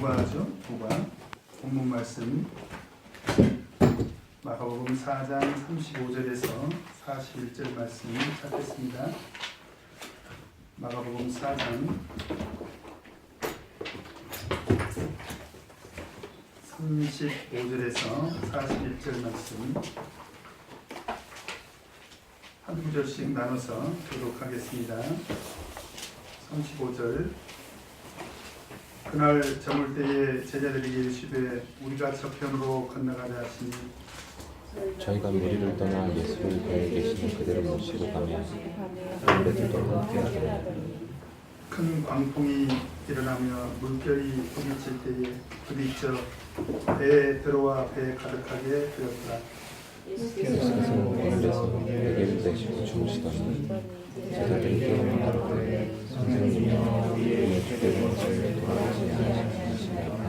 부과하죠. 부과. 본문 말씀 마가복음 4장 35절에서 41절 말씀 찾겠습니다. 마가복음 4장 35절에서 41절 말씀 한 구절씩 나눠서 교독하겠습니다. 35절. 그날 저물 때에 제자들이 이르시되 우리가 저편으로 건너가자 하시니 저희가 무리를 떠나 예수를 배에 계시는 그대로 모시고 가며 아무래도 함께 하더니 큰 광풍이 일어나며 물결이 부딪힐 때에 부딪혀 배에 들어와 배에 가득하게 되었더라. 예수께서 멀리서 베개를 내시고 주무시더니 제자들이 깨어나가로되 선생님이여 우리의 주되는 것을 돌아가지 않으시나이까.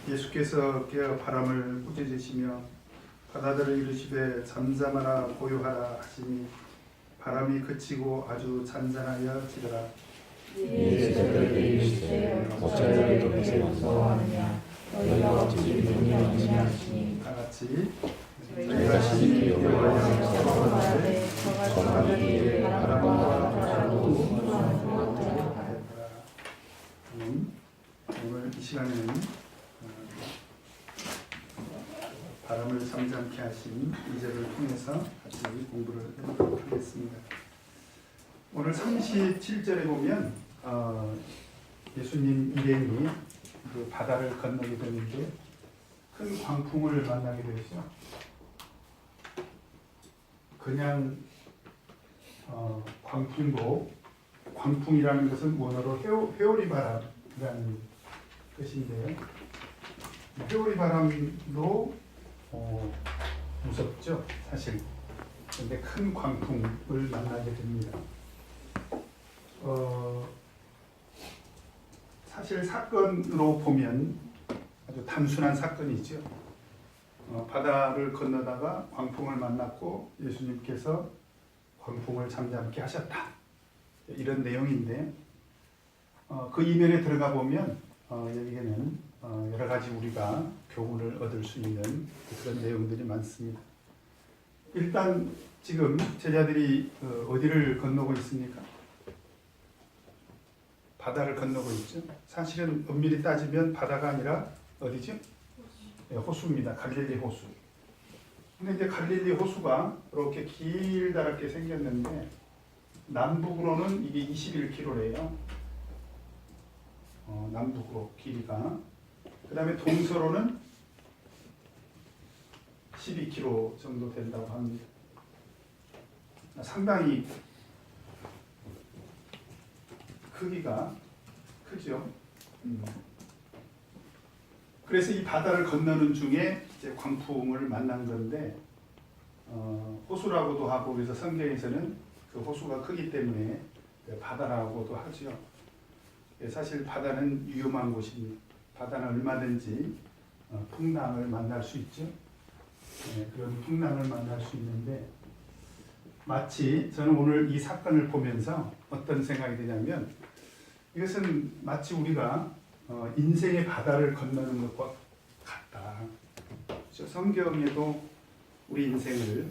예수께서 깨어 바람을 꾸짖으시며 바다들을 이르시되 잠잠하라 고요하라 하시니 바람이 그치고 아주 잔잔하여 지더라. 제자들에게 이르시되 어찌하여 이렇게 왔느냐 너희가 어찌 믿음이 아니하시니. 다 같이 저희가 신이 여호와의 사랑하되 전하기에 바람과 바다도 오늘 이 시간에는 바람을 잠잠케 하신 2절을 통해서 같이 공부를 해보도록 하겠습니다. 오늘 37절에 보면 예수님 일행이 그 바다를 건너게 되는데 큰 광풍을 만나게 되죠. 그냥 광풍이라는 것은 원어로 회오리 바람이라는 뜻인데요. 회오리 바람도 무섭죠, 사실. 그런데 큰 광풍을 만나게 됩니다. 사실 사건으로 보면 아주 단순한 사건이죠. 바다를 건너다가 광풍을 만났고 예수님께서 광풍을 잠잠케 하셨다. 이런 내용인데 그 이면에 들어가 보면 여기에는 여러 가지 우리가 교훈을 얻을 수 있는 그런 내용들이 많습니다. 일단 지금 제자들이 어디를 건너고 있습니까? 바다를 건너고 있죠. 사실은 엄밀히 따지면 바다가 아니라 어디죠? 호수입니다. 갈릴리 호수. 근데 이제 갈릴리 호수가 이렇게 길다랗게 생겼는데 남북으로는 이게 21km래요. 남북으로 길이가. 그 다음에 동서로는 12km 정도 된다고 합니다. 상당히 크기가 크죠. 그래서 이 바다를 건너는 중에 이제 광풍을 만난 건데 호수라고도 하고, 그래서 성경에서는 그 호수가 크기 때문에 바다라고도 하죠. 사실 바다는 위험한 곳입니다. 바다는 얼마든지 풍랑을 만날 수 있죠. 그런 풍랑을 만날 수 있는데 마치 저는 오늘 이 사건을 보면서 어떤 생각이 드냐면 이것은 마치 우리가 인생의 바다를 건너는 것과 같다. 성경에도 우리 인생을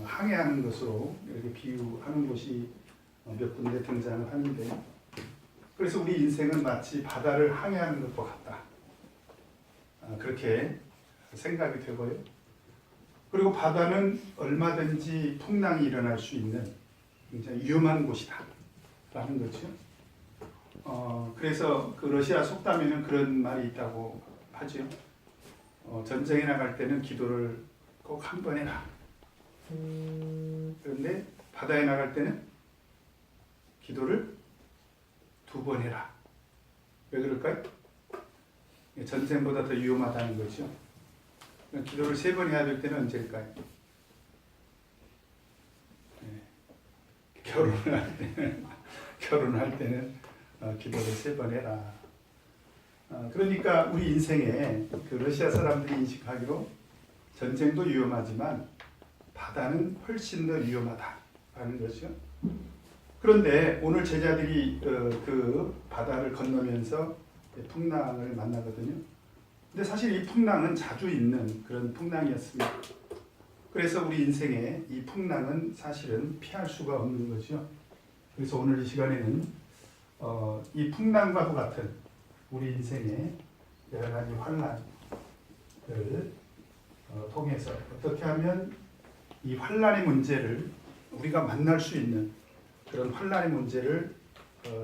항해하는 것으로 이렇게 비유하는 곳이 몇 군데 등장을 하는데, 그래서 우리 인생은 마치 바다를 항해하는 것과 같다. 그렇게 생각이 되고요. 그리고 바다는 얼마든지 풍랑이 일어날 수 있는 굉장히 위험한 곳이다 라는 거죠. 그래서 그 러시아 속담에는 그런 말이 있다고 하죠. 전쟁에 나갈 때는 기도를 꼭 한 번 해라. 그런데 바다에 나갈 때는 기도를 2번 해라. 왜 그럴까요? 전쟁보다 더 위험하다는 거죠. 기도를 3번 해야 될 때는 언제일까요? 결혼할 때는 기도를 3번 해라. 그러니까 우리 인생에 그 러시아 사람들이 인식하기로 전쟁도 위험하지만 바다는 훨씬 더 위험하다라는 거죠. 그런데 오늘 제자들이 그 바다를 건너면서 풍랑을 만나거든요. 근데 사실 이 풍랑은 자주 있는 그런 풍랑이었습니다. 그래서 우리 인생에 이 풍랑은 사실은 피할 수가 없는 거죠. 그래서 오늘 이 시간에는 이 풍랑과도 같은 우리 인생의 여러 가지 환난을 통해서 어떻게 하면 이 환난의 문제를 우리가 만날 수 있는 그런 환난의 문제를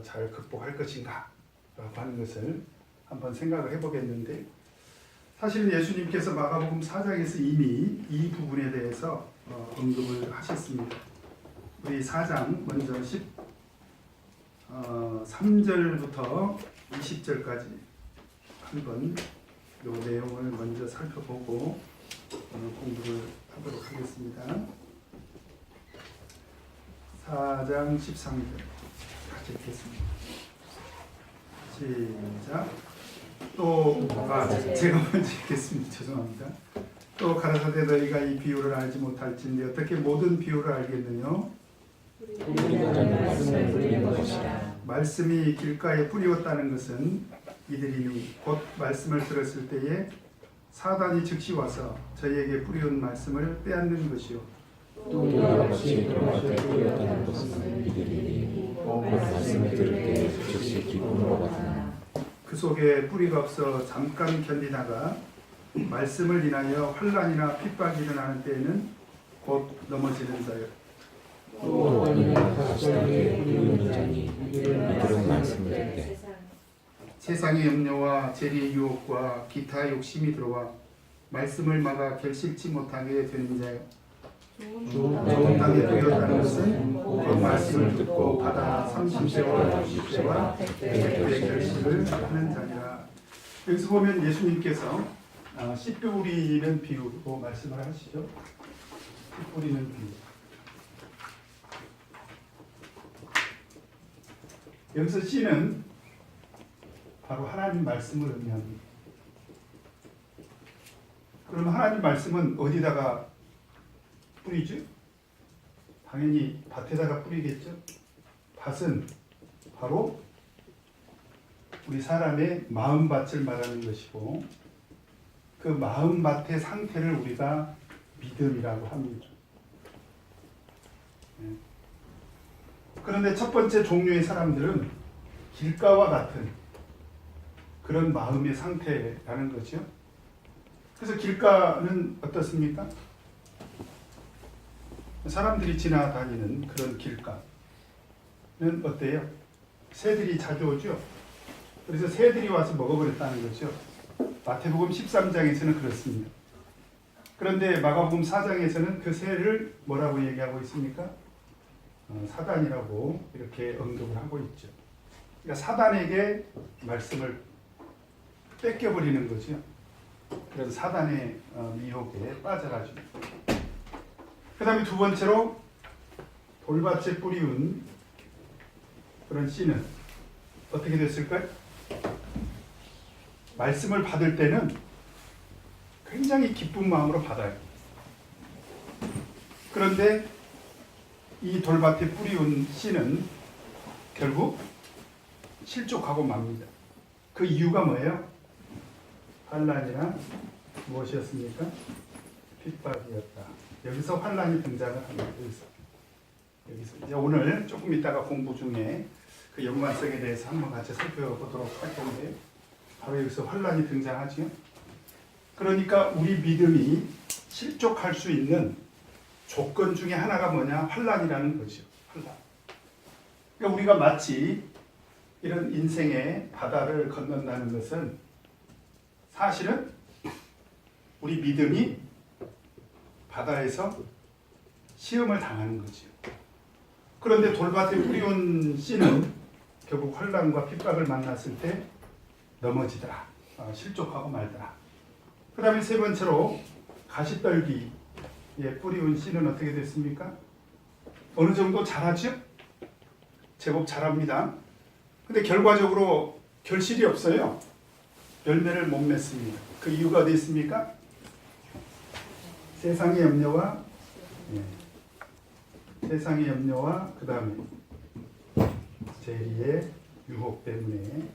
잘 극복할 것인가 라고 하는 것을 한번 생각을 해보겠는데, 사실은 예수님께서 마가복음 4장에서 이미 이 부분에 대해서 언급을 하셨습니다. 우리 4장 먼저 3절부터 20절까지 한번 이 내용을 먼저 살펴보고 공부를 하도록 하겠습니다. 4장 13절 같이 읽겠습니다. 시작. 제가 먼저 읽겠습니다. 죄송합니다. 또 가라사대 너희가 이 비유를 알지 못할진데 어떻게 모든 비유를 알겠느냐? 우리가 듣는 말씀을 뿌리는 것이라. 말씀이 길가에 뿌리었다는 것은 이들이 곧 말씀을 들었을 때에 사단이 즉시 와서 저희에게 뿌리온 말씀을 빼앗는 것이요. 또 이와 같이 돌밭에 뿌렸다는 것은 이들이 곧 말씀을 들을 때 즉시 기쁨으로 받으나 그 속에 뿌리가 없어 잠깐 견디다가 말씀을 인하여 환난이나 핍박이 일어나는 때에는 곧 넘어지는 자요. 또 어느 날 다시 땅에 뿌리는 자니 이들은 말씀을 듣되 세상의 염려와 재리의 유혹과 기타 욕심이 들어와 말씀을 막아 결실치 못하게 되는 자요. 좋은 땅에 뿌렸다는 것은 곧 말씀을 듣고 받아 30세와 60세와 100세의 결실을 하는 자니라. 여기서 보면 예수님께서 씨 뿌리는 비유로 말씀을 하시죠. 씨 뿌리는 비유. 여기서 씨는 바로 하나님 말씀을 의미합니다. 그럼 하나님 말씀은 어디다가 뿌리죠? 당연히 밭에다가 뿌리겠죠. 밭은 바로 우리 사람의 마음밭을 말하는 것이고, 그 마음밭의 상태를 우리가 믿음이라고 합니다. 그런데 첫 번째 종류의 사람들은 길가와 같은 그런 마음의 상태라는 거죠. 그래서 길가는 어떻습니까? 사람들이 지나다니는 그런 길가는 어때요? 새들이 자주 오죠. 그래서 새들이 와서 먹어버렸다는 거죠. 마태복음 13장에서는 그렇습니다. 그런데 마가복음 4장에서는 그 새를 뭐라고 얘기하고 있습니까? 사단이라고 이렇게 언급을 하고 있죠. 그러니까 사단에게 말씀을 뺏겨버리는 거죠. 그래서 사단의 미혹에 빠져가죠. 그 다음에 두 번째로 돌밭에 뿌리운 그런 씨는 어떻게 됐을까요? 말씀을 받을 때는 굉장히 기쁜 마음으로 받아요. 그런데 이 돌밭에 뿌리운 씨는 결국 실족하고 맙니다. 그 이유가 뭐예요? 환난이나 무엇이었습니까? 핍박이었다. 여기서 환난이 등장을 합니다. 여기서 이제 오늘 조금 이따가 공부 중에 그 연관성에 대해서 한번 같이 살펴보도록 할 건데요. 바로 여기서 환난이 등장하죠. 그러니까 우리 믿음이 실족할 수 있는 조건 중에 하나가 뭐냐? 환난이라는 거죠. 환난. 그러니까 우리가 마치 이런 인생의 바다를 건넌다는 것은 사실은 우리 믿음이 바다에서 시험을 당하는 거죠. 그런데 돌밭에 뿌리온 씨는 결국 환난과 핍박을 만났을 때 넘어지더라. 실족하고 말더라. 그 다음에 세 번째로 가시떨기에 뿌리온 씨는 어떻게 됐습니까? 어느 정도 자라죠? 제법 자랍니다. 근데 결과적으로 결실이 없어요. 열매를 못 맺습니다. 그 이유가 어디 있습니까? 세상의 염려와 그 다음에 재리의 유혹 때문에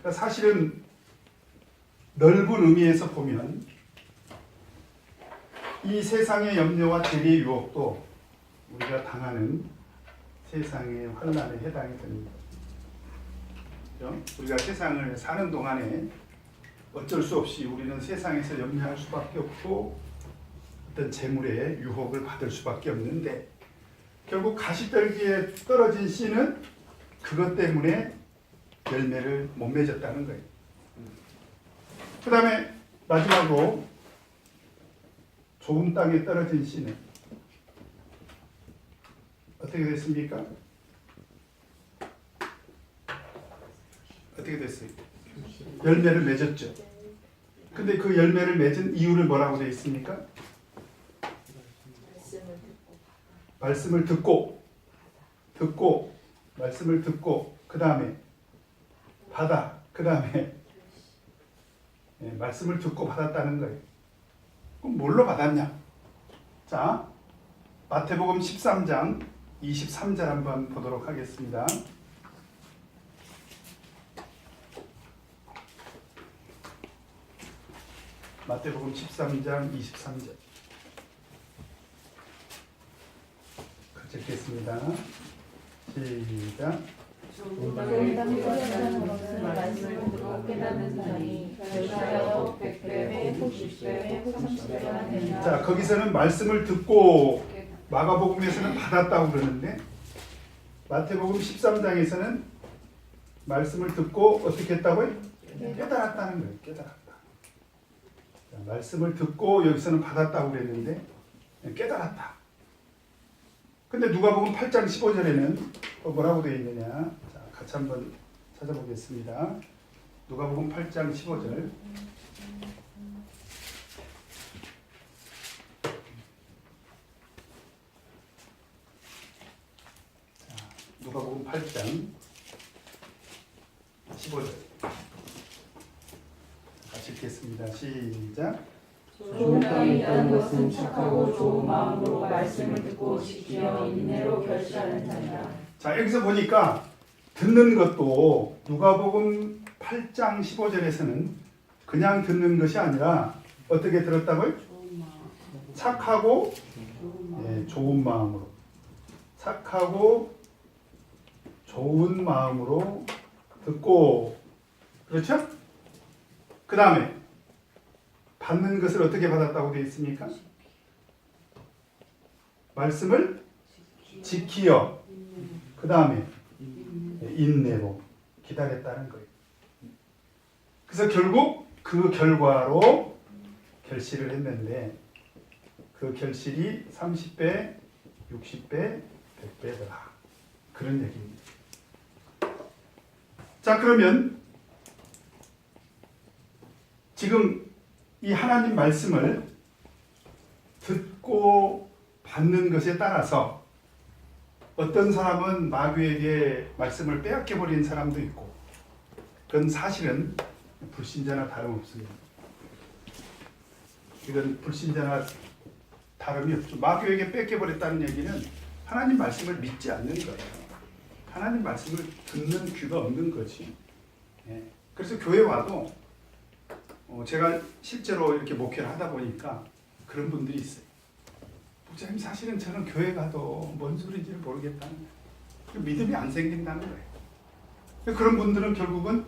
그러니까 사실은 넓은 의미에서 보면 이 세상의 염려와 재리의 유혹도 우리가 당하는 세상의 환난에 해당이 됩니다. 그렇죠? 우리가 세상을 사는 동안에 어쩔 수 없이 우리는 세상에서 염려할 수밖에 없고 어떤 재물의 유혹을 받을 수밖에 없는데 결국 가시떨기에 떨어진 씨는 그것 때문에 열매를 못 맺었다는 거예요. 그 다음에 마지막으로 좋은 땅에 떨어진 씨는 어떻게 됐습니까? 어떻게 됐어요? 열매를 맺었죠. 근데 그 열매를 맺은 이유를 뭐라고 되어 있습니까? 말씀을 듣고 말씀을 듣고 그 다음에 받아 그 다음에 말씀을 듣고 받았다는 거예요. 그럼 뭘로 받았냐? 자, 마태복음 13장 23절 한번 보도록 하겠습니다. 마태복음 13장 23절 같이 읽겠습니다. 시작. 좋은 땅에 떨어진 것은 말씀을 듣고 깨닫는 자니 결실하여 100배, 60배, 30배가 되리라. 자, 거기서는 말씀을 듣고 마가복음에서는 받았다고 그러는데 마태복음 13장에서는 말씀을 듣고 어떻게 했다고요? 깨달았다는 거예요. 깨달았다. 자, 말씀을 듣고 여기서는 받았다고 그랬는데 깨달았다. 근데 누가복음 8장 15절에는 뭐라고 되어 있느냐? 자, 같이 한번 찾아보겠습니다. 누가복음 8장 15절. 누가복음 8장 15절 같이 읽겠습니다. 시작. 좋은 땅에 있다는 것은 착하고 좋은 마음으로 말씀을 듣고 지키어 인내로 결실하는 자니라. 자, 여기서 보니까 듣는 것도 누가복음 8장 15절에서는 그냥 듣는 것이 아니라 어떻게 들었다고요? 착하고 좋은 마음으로 착하고 좋은 마음으로 듣고 그렇죠? 그 다음에 받는 것을 어떻게 받았다고 되어 있습니까? 말씀을 지키어 그 다음에 인내로 기다렸다는 거예요. 그래서 결국 그 결과로 결실을 했는데 그 결실이 30배, 60배, 100배더라. 그런 얘기입니다. 자, 그러면 지금 이 하나님 말씀을 듣고 받는 것에 따라서 어떤 사람은 마귀에게 말씀을 빼앗겨 버린 사람도 있고 그건 사실은 불신자나 다름없습니다. 이건 불신자나 다름이 없죠. 마귀에게 뺏겨 버렸다는 얘기는 하나님 말씀을 믿지 않는 거예요. 하나님 말씀을 듣는 귀가 없는 거지. 그래서 교회 와도 제가 실제로 이렇게 목회를 하다 보니까 그런 분들이 있어요. 목사님, 사실은 저는 교회 가도 뭔 소리인지를 모르겠다는 거예요. 믿음이 안 생긴다는 거예요. 그런 분들은 결국은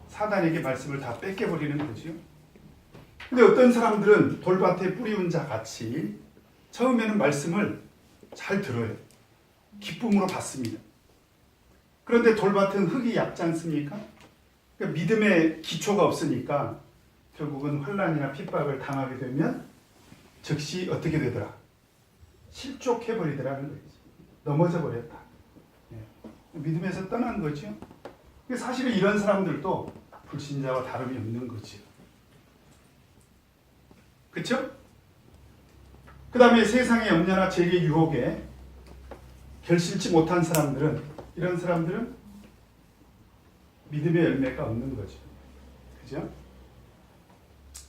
사단에게 말씀을 다 뺏겨버리는 거죠. 근데 어떤 사람들은 돌밭에 뿌리운 자 같이 처음에는 말씀을 잘 들어요. 기쁨으로 받습니다. 그런데 돌밭은 흙이 얇지 않습니까? 그러니까 믿음의 기초가 없으니까 결국은 환난이나 핍박을 당하게 되면 즉시 어떻게 되더라? 실족해버리더라는 거죠. 넘어져 버렸다. 믿음에서 떠난 거죠. 사실은 이런 사람들도 불신자와 다름이 없는 거죠. 그렇죠? 그 다음에 세상의 염려나 재리의 유혹에 결실치 못한 사람들은, 이런 사람들은 믿음의 열매가 없는 거죠. 그죠?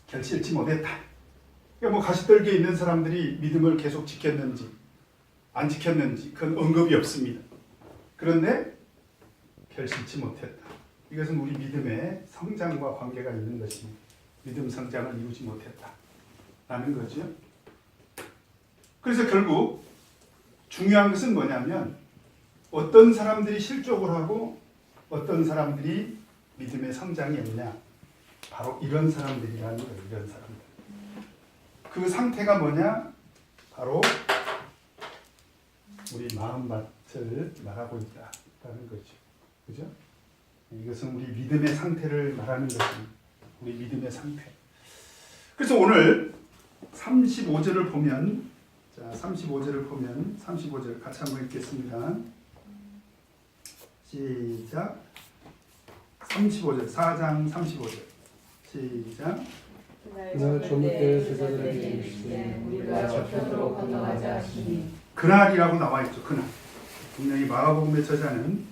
결실치 못했다. 그러니까 뭐 가시떨기에 있는 사람들이 믿음을 계속 지켰는지 안 지켰는지 그건 언급이 없습니다. 그런데 결실치 못했다. 이것은 우리 믿음의 성장과 관계가 있는 것입니다. 믿음 성장을 이루지 못했다라는 거죠. 그래서 결국 중요한 것은 뭐냐면 어떤 사람들이 실족을 하고 어떤 사람들이 믿음의 성장이 없냐. 바로 이런 사람들이라는 거예요. 이런 사람들. 그 상태가 뭐냐? 바로 우리 마음밭을 말하고 있다라는 거죠. 그죠? 이것은 우리 믿음의 상태를 말하는 것입니다. 우리 믿음의 상태. 그래서 오늘 35절을 보면, 자, 35절 같이 한번 읽겠습니다. 시작. 35절, 4장 35절. 시작. 그날 저물 때 제자들에게 이르시되 우리가 저편으로 건너가자 하시니 그날이라고 나와 있죠. 그날. 분명히 마가복음의 저자는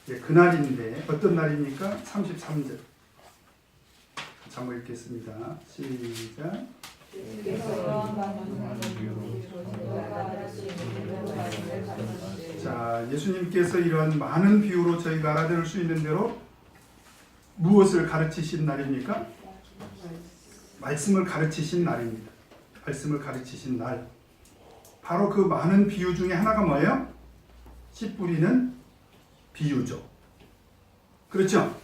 그날인데 어떤 날입니까? 33절. 같이 한번 읽겠습니다. 시작. 자, 예수님께서 이런 많은 비유로 저희가 알아들을 수 있는 대로 무엇을 가르치신 날입니까? 말씀을 가르치신 날입니다. 말씀을 가르치신 날. 바로 그 많은 비유 중에 하나가 뭐예요? 씨 뿌리는 비유죠. 그렇죠?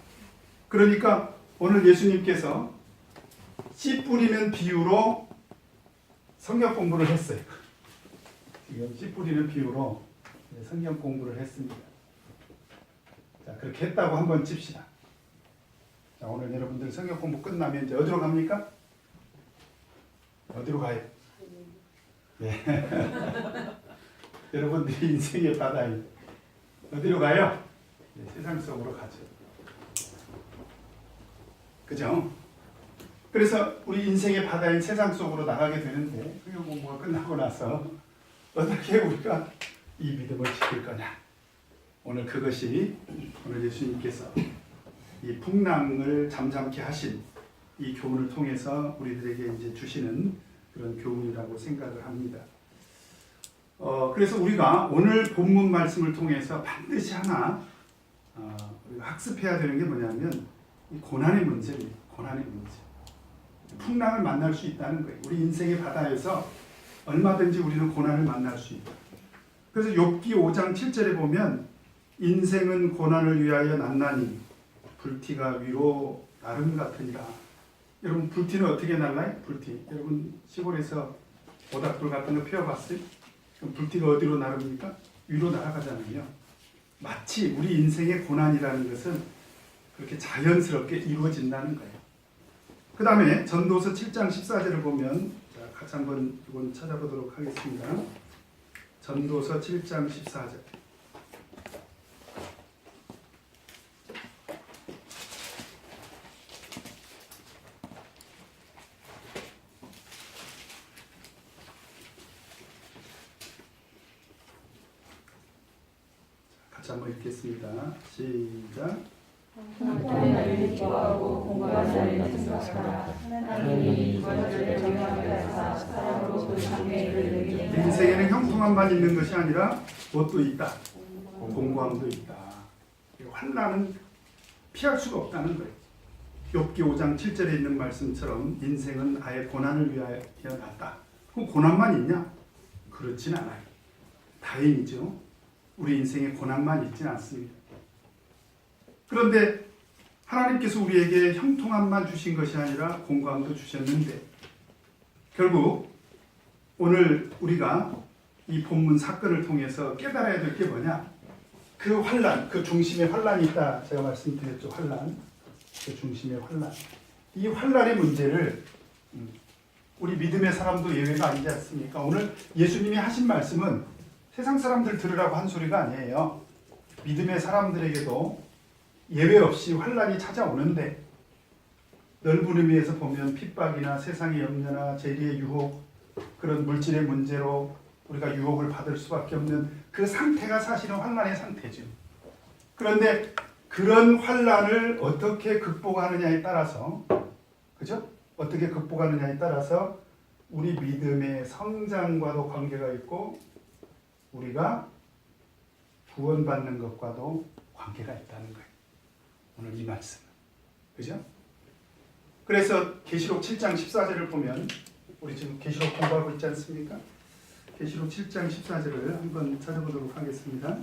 그러니까 오늘 예수님께서 씨 뿌리는 비유로 성경 공부를 했어요. 지금 씨 뿌리는 비유로 성경 공부를 했습니다. 자, 그렇게 했다고 한번 칩시다. 자, 오늘 여러분들 성경 공부 끝나면 이제 어디로 갑니까? 어디로 가요? 네. 여러분들이 인생의 바다에 어디로 가요? 네, 세상 속으로 가죠. 그죠? 그래서 우리 인생의 바다인 세상 속으로 나가게 되는데 성경 공부가 끝나고 나서 어떻게 우리가 이 믿음을 지킬 거냐? 오늘 그것이 오늘 예수님께서 이 풍랑을 잠잠케 하신 이 교훈을 통해서 우리들에게 이제 주시는 그런 교훈이라고 생각을 합니다. 그래서 우리가 오늘 본문 말씀을 통해서 반드시 하나 우리가 학습해야 되는 게 뭐냐면 이 고난의 문제입니다. 고난의 문제. 풍랑을 만날 수 있다는 거예요. 우리 인생의 바다에서 얼마든지 우리는 고난을 만날 수 있다. 그래서 욥기 5장 7절에 보면 인생은 고난을 위하여 났나니 불티가 위로 나름 같으니라. 여러분 불티는 어떻게 날라요? 불티. 여러분 시골에서 모닥불 같은 거 피워봤어요? 그럼 불티가 어디로 나릅니까? 위로 날아가잖아요. 마치 우리 인생의 고난이라는 것은 그렇게 자연스럽게 이루어진다는 거예요. 그 다음에 전도서 7장 14절을 보면 자, 같이 한번 이건 찾아보도록 하겠습니다. 전도서 7장 14절. 같이 한번 읽겠습니다. 시작. 하나님을 기뻐하고 공부하는 자를 생각하라. 하나님이 저들을 명하게 하사 사람으로 그 장래를 내게 인생에는 형통함만 있는 것이 아니라 무엇도 있다. 공고함도 있다. 환난은 피할 수가 없다는 거예요. 욥기 5장 7절에 있는 말씀처럼 인생은 아예 고난을 위하여 났다. 그럼 고난만 있냐? 그렇진 않아요. 다행이죠. 우리 인생에 고난만 있지는 않습니다. 그런데 하나님께서 우리에게 형통함만 주신 것이 아니라 공고함도 주셨는데 결국 오늘 우리가 이 본문 사건을 통해서 깨달아야 될 게 뭐냐? 그 환난, 그 중심에 환난이 있다. 제가 말씀드렸죠. 환난, 그 중심에 환난. 이 환난의 문제를 우리 믿음의 사람도 예외가 아니지 않습니까? 오늘 예수님이 하신 말씀은 세상 사람들 들으라고 한 소리가 아니에요. 믿음의 사람들에게도 예외 없이 환난이 찾아오는데 넓은 의미에서 보면 핍박이나 세상의 염려나 재리의 유혹, 그런 물질의 문제로 우리가 유혹을 받을 수밖에 없는 그 상태가 사실은 환난의 상태죠. 그런데 그런 환난을 어떻게 극복하느냐에 따라서, 그죠? 어떻게 극복하느냐에 따라서 우리 믿음의 성장과도 관계가 있고 우리가 구원받는 것과도 관계가 있다는 거예요. 오늘 이 말씀. 그죠? 그래서 계시록 7장 14절을 보면 우리 지금 계시록 공부하고 있지 않습니까? 계시록 7장 14절을 한번 찾아보도록 하겠습니다.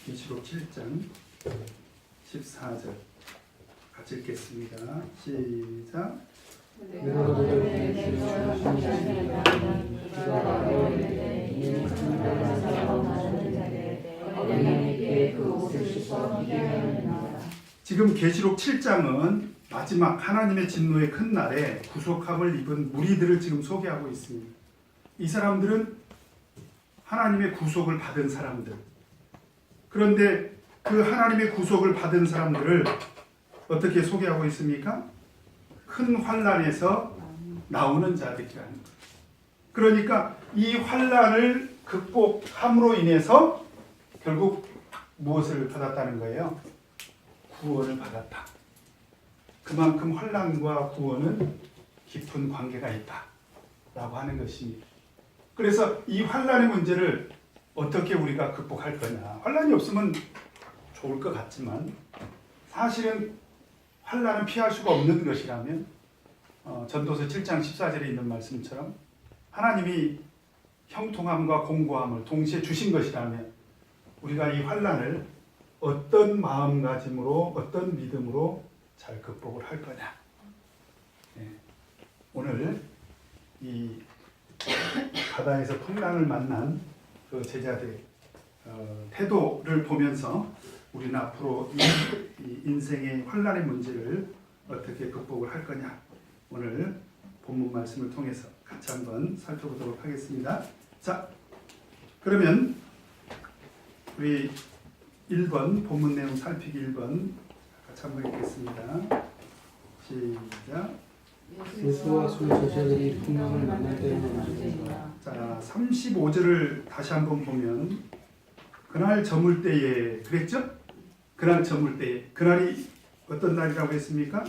계시록 7장 14절 같이 읽겠습니다. 시작. 지금 계시록 7장은 마지막 하나님의 진노의 큰 날에 구속함을 입은 무리들을 지금 소개하고 있습니다. 이 사람들은 하나님의 구속을 받은 사람들. 그런데 그 하나님의 구속을 받은 사람들을 어떻게 소개하고 있습니까? 큰 환난에서 나오는 자들이라는 거예요. 그러니까 이 환난을 극복함으로 인해서 결국 무엇을 받았다는 거예요? 구원을 받았다. 그만큼 환난과 구원은 깊은 관계가 있다라고 하는 것입니다. 그래서 이 환난의 문제를 어떻게 우리가 극복할 거냐? 환난이 없으면 좋을 것 같지만 사실은 환난은 피할 수가 없는 것이라면 전도서 7장 14절에 있는 말씀처럼 하나님이 형통함과 공고함을 동시에 주신 것이라면 우리가 이 환난을 어떤 마음가짐으로 어떤 믿음으로 잘 극복을 할 거냐. 네. 오늘 이 바다에서 풍랑을 만난 그 제자들의 태도를 보면서 우리는 앞으로 이 인생의 환난의 문제를 어떻게 극복을 할 거냐 오늘 본문 말씀을 통해서 같이 한번 살펴보도록 하겠습니다. 자, 그러면 우리 1번 본문 내용 살피기 1번 같이 한번 읽겠습니다. 시작. 예수와 술 제자들이 풍랑을 만날 때에 자, 35절을 다시 한번 보면 그날 저물 때에 그랬죠? 그날 저물 때에 그날이 어떤 날이라고 했습니까?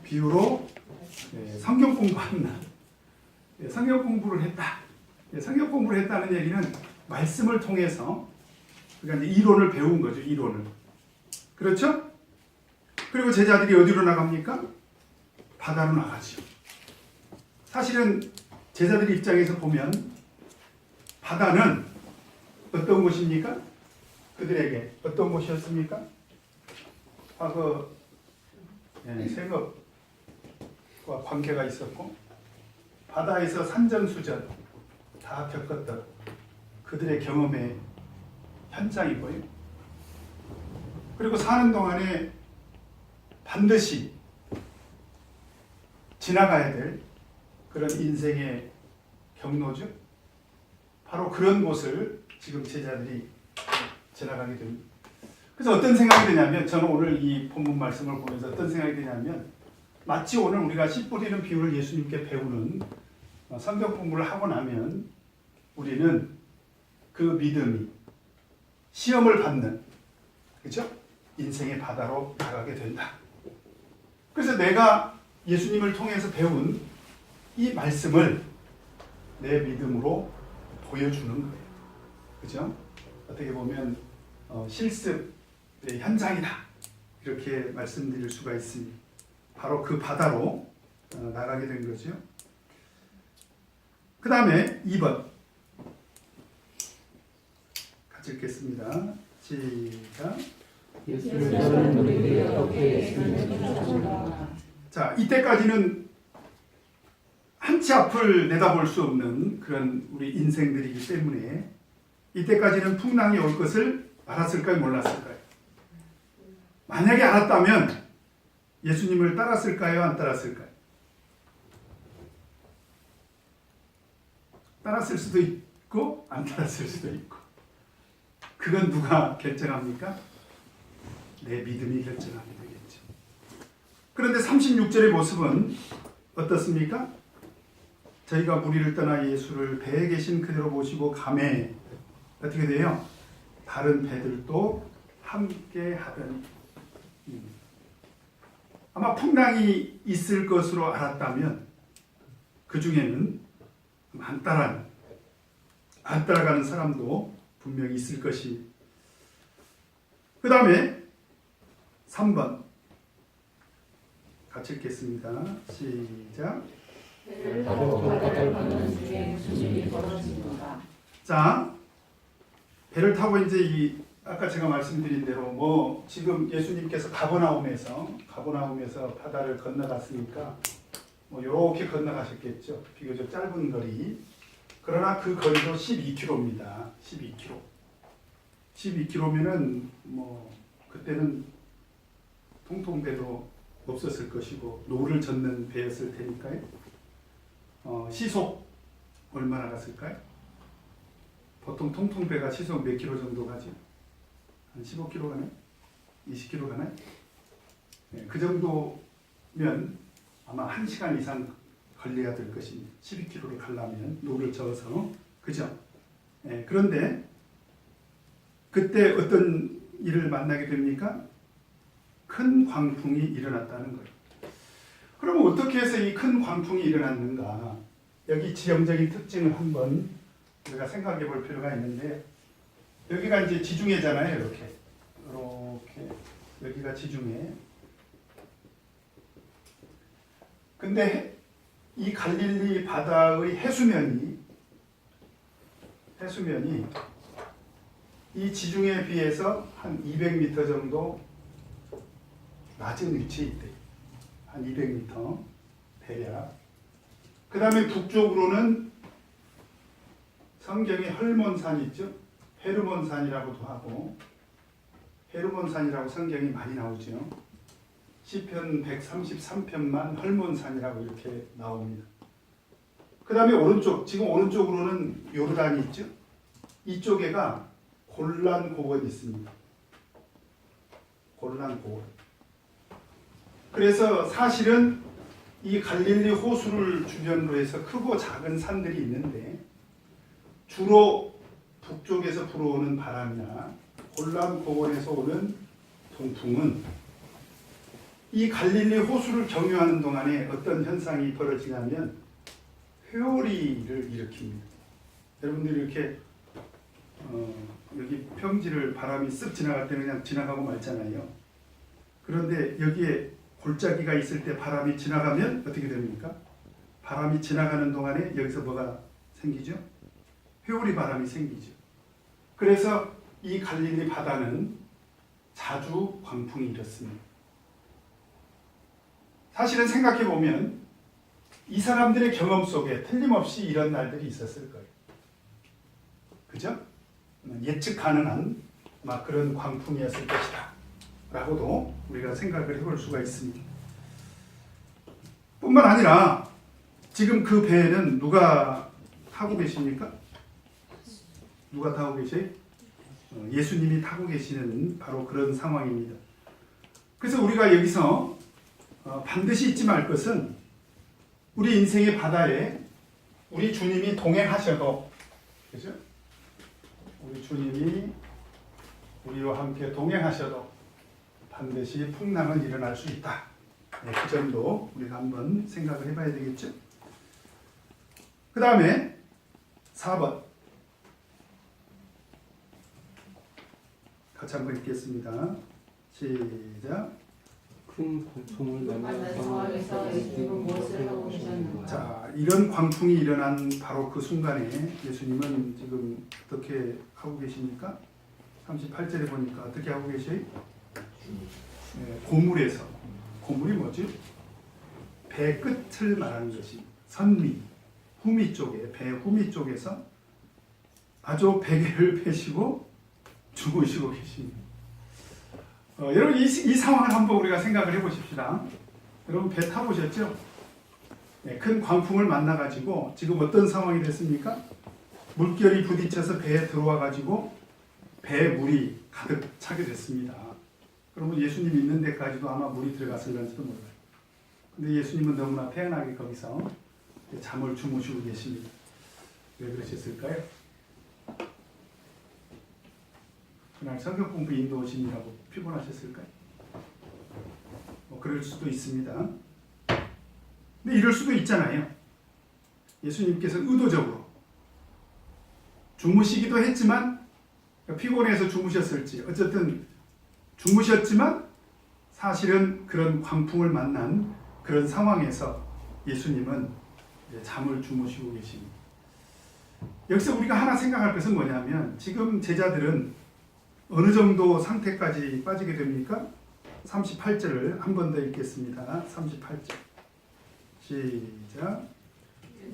비유로 성경 공부하는 날. 성경 공부를 했다. 성경 공부를 했다는 얘기는 말씀을 통해서 그러니까 이제 이론을 배운 거죠. 이론을. 그렇죠? 그리고 제자들이 어디로 나갑니까? 바다로 나가죠. 사실은 제자들 입장에서 보면 바다는 어떤 곳입니까? 그들에게 어떤 곳이었습니까? 과거 생업과 관계가 있었고 바다에서 산전수전 다 겪었던 그들의 경험의 현장이고요. 그리고 사는 동안에 반드시 지나가야 될 그런 인생의 경로죠. 바로 그런 곳을 지금 제자들이 지나가게 됩니다. 그래서 어떤 생각이 드냐면 저는 오늘 이 본문 말씀을 보면서 어떤 생각이 드냐면 마치 오늘 우리가 씨 뿌리는 비유를 예수님께 배우는 성경 공부를 하고 나면 우리는 그 믿음이 시험을 받는 그렇죠? 인생의 바다로 나가게 된다. 그래서 내가 예수님을 통해서 배운 이 말씀을 내 믿음으로 보여주는 거예요. 그죠? 어떻게 보면 실습의 현장이다. 이렇게 말씀드릴 수가 있습니다. 바로 그 바다로 나가게 된 거죠. 그 다음에 2번 같이 읽겠습니다. 시작. 예수를 따르는 무리들이 어떻게 예수님을 쫓아오나. 자, 이때까지는 한치 앞을 내다볼 수 없는 그런 우리 인생들이기 때문에 이때까지는 풍랑이 올 것을 알았을까요? 몰랐을까요? 만약에 알았다면 예수님을 따랐을까요? 안 따랐을까요? 따랐을 수도 있고 안 따랐을 수도 있고 그건 누가 결정합니까? 내 믿음이 결정하게 되겠죠. 그런데 36절의 모습은 어떻습니까? 저희가 무리를 떠나 예수를 배에 계신 그대로 모시고 가매 어떻게 돼요? 다른 배들도 함께 하더니 아마 풍랑이 있을 것으로 알았다면 그 중에는 안 따라가는 사람도 분명히 있을 것입니다. 그 다음에 3번 같이 읽겠습니다. 시작. 배를 타고 바다를 건너는 중에 무슨 일이 벌어지는가. 자, 배를 타고 이제 아까 제가 말씀드린 대로 지금 예수님께서 가버나움에서 바다를 건너갔으니까 이렇게 건너가셨겠죠. 비교적 짧은 거리. 그러나 그 거리도 12km입니다. 12km. 12km면은 그때는 통통배도 없었을 것이고 노를 젓는 배였을 테니까요. 시속 얼마나 갔을까요? 보통 통통배가 시속 몇 킬로 정도 가죠? 한 15km 가나요? 20km 가나요? 네, 그 정도면 아마 1시간 이상 걸려야 될 것입니다. 12km를 가려면 노를 저어서. 그죠? 네, 그런데 그때 어떤 일을 만나게 됩니까? 큰 광풍이 일어났다는 거예요. 그러면 어떻게 해서 이 큰 광풍이 일어났는가? 여기 지형적인 특징을 한번 우리가 생각해 볼 필요가 있는데, 여기가 이제 지중해잖아요. 이렇게 여기가 지중해. 근데 이 갈릴리 바다의 해수면이 이 지중해에 비해서 한 200m 정도 낮은 위치에 있대요. 한 200m 대략. 그 다음에 북쪽으로는 성경에 헐몬산 있죠. 헤르몬산이라고도 하고, 헤르몬산이라고 성경이 많이 나오죠. 시편 133편만 헐몬산이라고 이렇게 나옵니다. 그 다음에 지금 오른쪽으로는 요르단이 있죠. 이쪽에가 골란 고원이 있습니다. 골란 고원. 그래서 사실은 이 갈릴리 호수를 주변으로 해서 크고 작은 산들이 있는데, 주로 북쪽에서 불어오는 바람이나 골란 고원에서 오는 동풍은 이 갈릴리 호수를 경유하는 동안에 어떤 현상이 벌어지냐면 회오리를 일으킵니다. 여러분들이 이렇게 여기 평지를 바람이 쓱 지나갈 때는 그냥 지나가고 말잖아요. 그런데 여기에 골짜기가 있을 때 바람이 지나가면 어떻게 됩니까? 바람이 지나가는 동안에 여기서 뭐가 생기죠? 회오리 바람이 생기죠. 그래서 이 갈릴리 바다는 자주 광풍이 일었습니다. 사실은 생각해보면 이 사람들의 경험 속에 틀림없이 이런 날들이 있었을 거예요. 그죠? 예측 가능한 그런 광풍이었을 것이다 라고도 우리가 생각을 해볼 수가 있습니다. 뿐만 아니라 지금 그 배에는 누가 타고 계십니까? 누가 타고 계세요? 예수님이 타고 계시는 바로 그런 상황입니다. 그래서 우리가 여기서 반드시 잊지 말 것은 우리 인생의 바다에 우리 주님이 동행하셔도, 그죠? 우리 주님이 우리와 함께 동행하셔도 반드시 풍랑은 일어날 수 있다. 그 점도 우리가 한번 생각을 해봐야 되겠죠? 그 다음에 4번 같이 한번 읽겠습니다. 시작. 큰 광풍을 만난 상황에서 예수님은 무엇을 하고 계셨는가? 자, 이런 광풍이 일어난 바로 그 순간에 예수님은 지금 어떻게 하고 계십니까? 38절에 보니까 어떻게 하고 계셔요? 고물에서. 고물이 뭐지? 배 끝을 말하는 것이 선미, 후미 쪽에, 배 후미 쪽에서 아주 베개를 펴시고 주무시고 계십니다. 여러분 이 상황을 한번 우리가 생각을 해보십시다. 여러분 배 타보셨죠? 큰 광풍을 만나가지고 지금 어떤 상황이 됐습니까? 물결이 부딪혀서 배에 들어와가지고 배에 물이 가득 차게 됐습니다. 그러면 예수님 있는 데까지도 아마 물이 들어갔을런지도 몰라요. 근데 예수님은 너무나 편안하게 거기서 잠을 주무시고 계십니다. 왜 그러셨을까요? 그날 성경 공부 인도 오시느라고 피곤하셨을까요? 그럴 수도 있습니다. 근데 이럴 수도 있잖아요. 예수님께서 의도적으로 주무시기도 했지만 피곤해서 주무셨을지 어쨌든 주무셨지만 사실은 그런 광풍을 만난 그런 상황에서 예수님은 이제 잠을 주무시고 계십니다. 여기서 우리가 하나 생각할 것은 뭐냐면 지금 제자들은 어느 정도 상태까지 빠지게 됩니까? 38절을 한 번 더 읽겠습니다. 38절 시작.